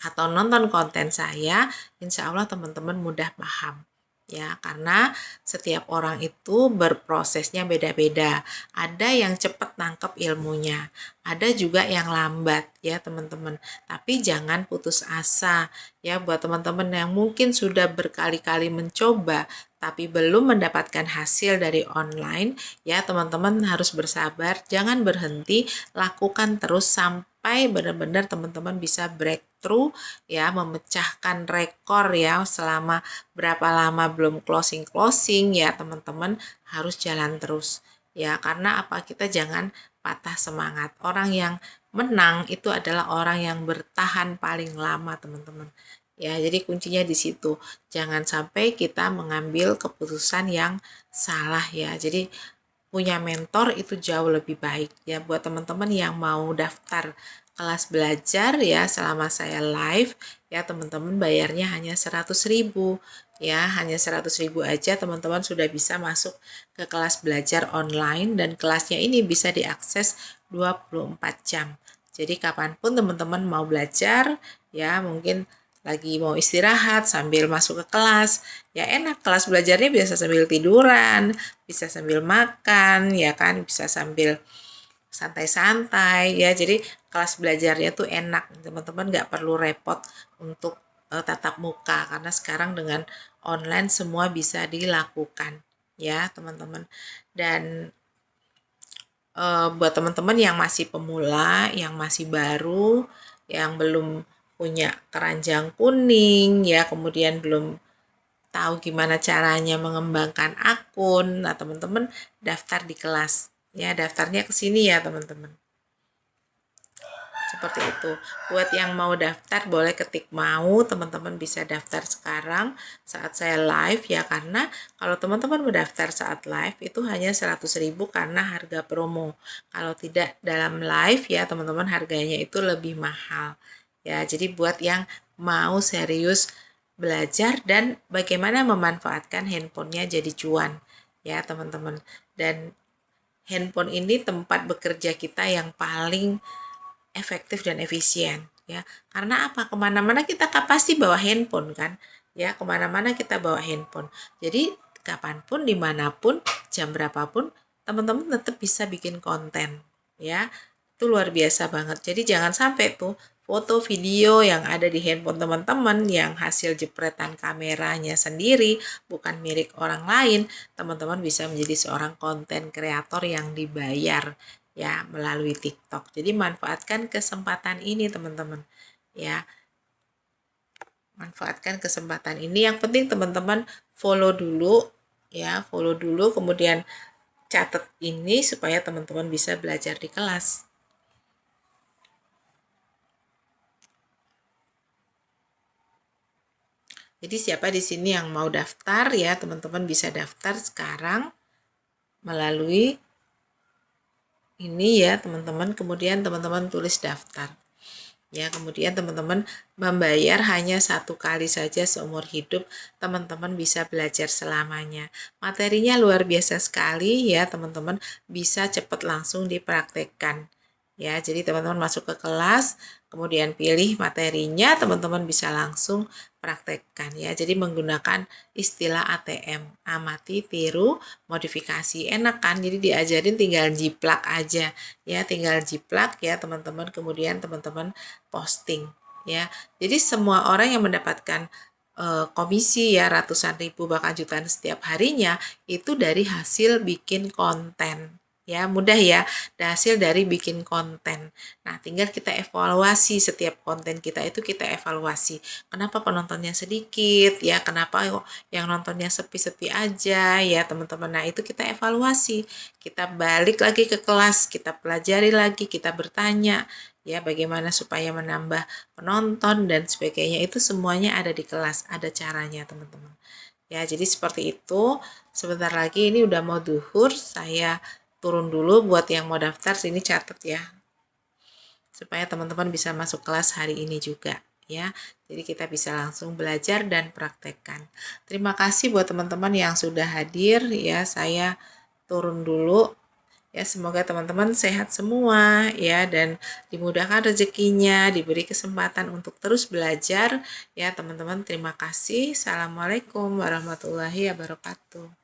atau nonton konten saya, insya Allah teman-teman mudah paham ya, karena setiap orang itu berprosesnya beda-beda. Ada yang cepat nangkep ilmunya, ada juga yang lambat ya teman-teman. Tapi jangan putus asa ya, buat teman-teman yang mungkin sudah berkali-kali mencoba tapi belum mendapatkan hasil dari online ya, teman-teman harus bersabar, jangan berhenti, lakukan terus sampai benar-benar teman-teman bisa breakthrough ya, memecahkan rekor ya. Selama berapa lama belum closing ya, teman-teman harus jalan terus ya, karena apa, kita jangan patah semangat. Orang yang menang itu adalah orang yang bertahan paling lama teman-teman ya. Jadi kuncinya di situ, jangan sampai kita mengambil keputusan yang salah ya. Jadi punya mentor itu jauh lebih baik ya. Buat teman-teman yang mau daftar kelas belajar ya, selama saya live ya, teman-teman bayarnya hanya 100.000 ya, hanya 100.000 aja teman-teman sudah bisa masuk ke kelas belajar online, dan kelasnya ini bisa diakses 24 jam. Jadi kapanpun teman-teman mau belajar ya, mungkin lagi mau istirahat sambil masuk ke kelas ya, enak, kelas belajarnya bisa sambil tiduran, bisa sambil makan ya kan, bisa sambil santai-santai ya. Jadi kelas belajarnya tuh enak, teman-teman nggak perlu repot untuk tatap muka, karena sekarang dengan online semua bisa dilakukan ya teman-teman. Dan buat teman-teman yang masih pemula, yang masih baru, yang belum punya keranjang kuning ya, kemudian belum tahu gimana caranya mengembangkan akun, nah teman-teman daftar di kelas ya, daftarnya ke sini ya teman-teman. Seperti itu. Buat yang mau daftar boleh ketik mau, teman-teman bisa daftar sekarang saat saya live ya, karena kalau teman-teman mendaftar saat live itu hanya 100.000 karena harga promo. Kalau tidak dalam live ya teman-teman harganya itu lebih mahal. Ya, jadi buat yang mau serius belajar dan bagaimana memanfaatkan handphonenya jadi cuan ya teman-teman. Dan handphone ini tempat bekerja kita yang paling efektif dan efisien ya, karena apa, kemana-mana kita pasti bawa handphone kan ya, kemana-mana kita bawa handphone, jadi kapanpun dimanapun jam berapapun teman-teman tetap bisa bikin konten ya, itu luar biasa banget. Jadi jangan sampai tuh foto video yang ada di handphone teman-teman yang hasil jepretan kameranya sendiri bukan milik orang lain, teman-teman bisa menjadi seorang konten kreator yang dibayar ya melalui TikTok. Jadi manfaatkan kesempatan ini teman-teman ya. Manfaatkan kesempatan ini. Yang penting teman-teman follow dulu ya, follow dulu kemudian catat ini supaya teman-teman bisa belajar di kelas. Jadi siapa di sini yang mau daftar ya, teman-teman bisa daftar sekarang melalui ini ya teman-teman, kemudian teman-teman tulis daftar ya, kemudian teman-teman membayar hanya 1 kali saja seumur hidup, teman-teman bisa belajar selamanya. Materinya luar biasa sekali ya teman-teman, bisa cepat langsung dipraktekkan ya. Jadi teman-teman masuk ke kelas, kemudian pilih materinya, teman-teman bisa langsung praktekkan ya. Jadi menggunakan istilah ATM, amati, tiru, modifikasi. Enak kan? Jadi diajarin tinggal jiplak aja ya, tinggal jiplak ya teman-teman, kemudian teman-teman posting ya. Jadi semua orang yang mendapatkan komisi ya ratusan ribu bahkan jutaan setiap harinya itu dari hasil bikin konten ya, mudah ya, hasil dari bikin konten. Nah tinggal kita evaluasi setiap konten kita, itu kita evaluasi kenapa penontonnya sedikit ya, kenapa yang nontonnya sepi-sepi aja ya teman-teman. Nah itu kita evaluasi, kita balik lagi ke kelas, kita pelajari lagi, kita bertanya ya bagaimana supaya menambah penonton dan sebagainya, itu semuanya ada di kelas, ada caranya teman-teman ya. Jadi seperti itu. Sebentar lagi ini udah mau duhur, saya turun dulu. Buat yang mau daftar sini catat ya, supaya teman-teman bisa masuk kelas hari ini juga ya. Jadi kita bisa langsung belajar dan praktekkan. Terima kasih buat teman-teman yang sudah hadir ya. Saya turun dulu. Ya, semoga teman-teman sehat semua ya, dan dimudahkan rezekinya, diberi kesempatan untuk terus belajar ya teman-teman. Terima kasih. Assalamualaikum warahmatullahi wabarakatuh.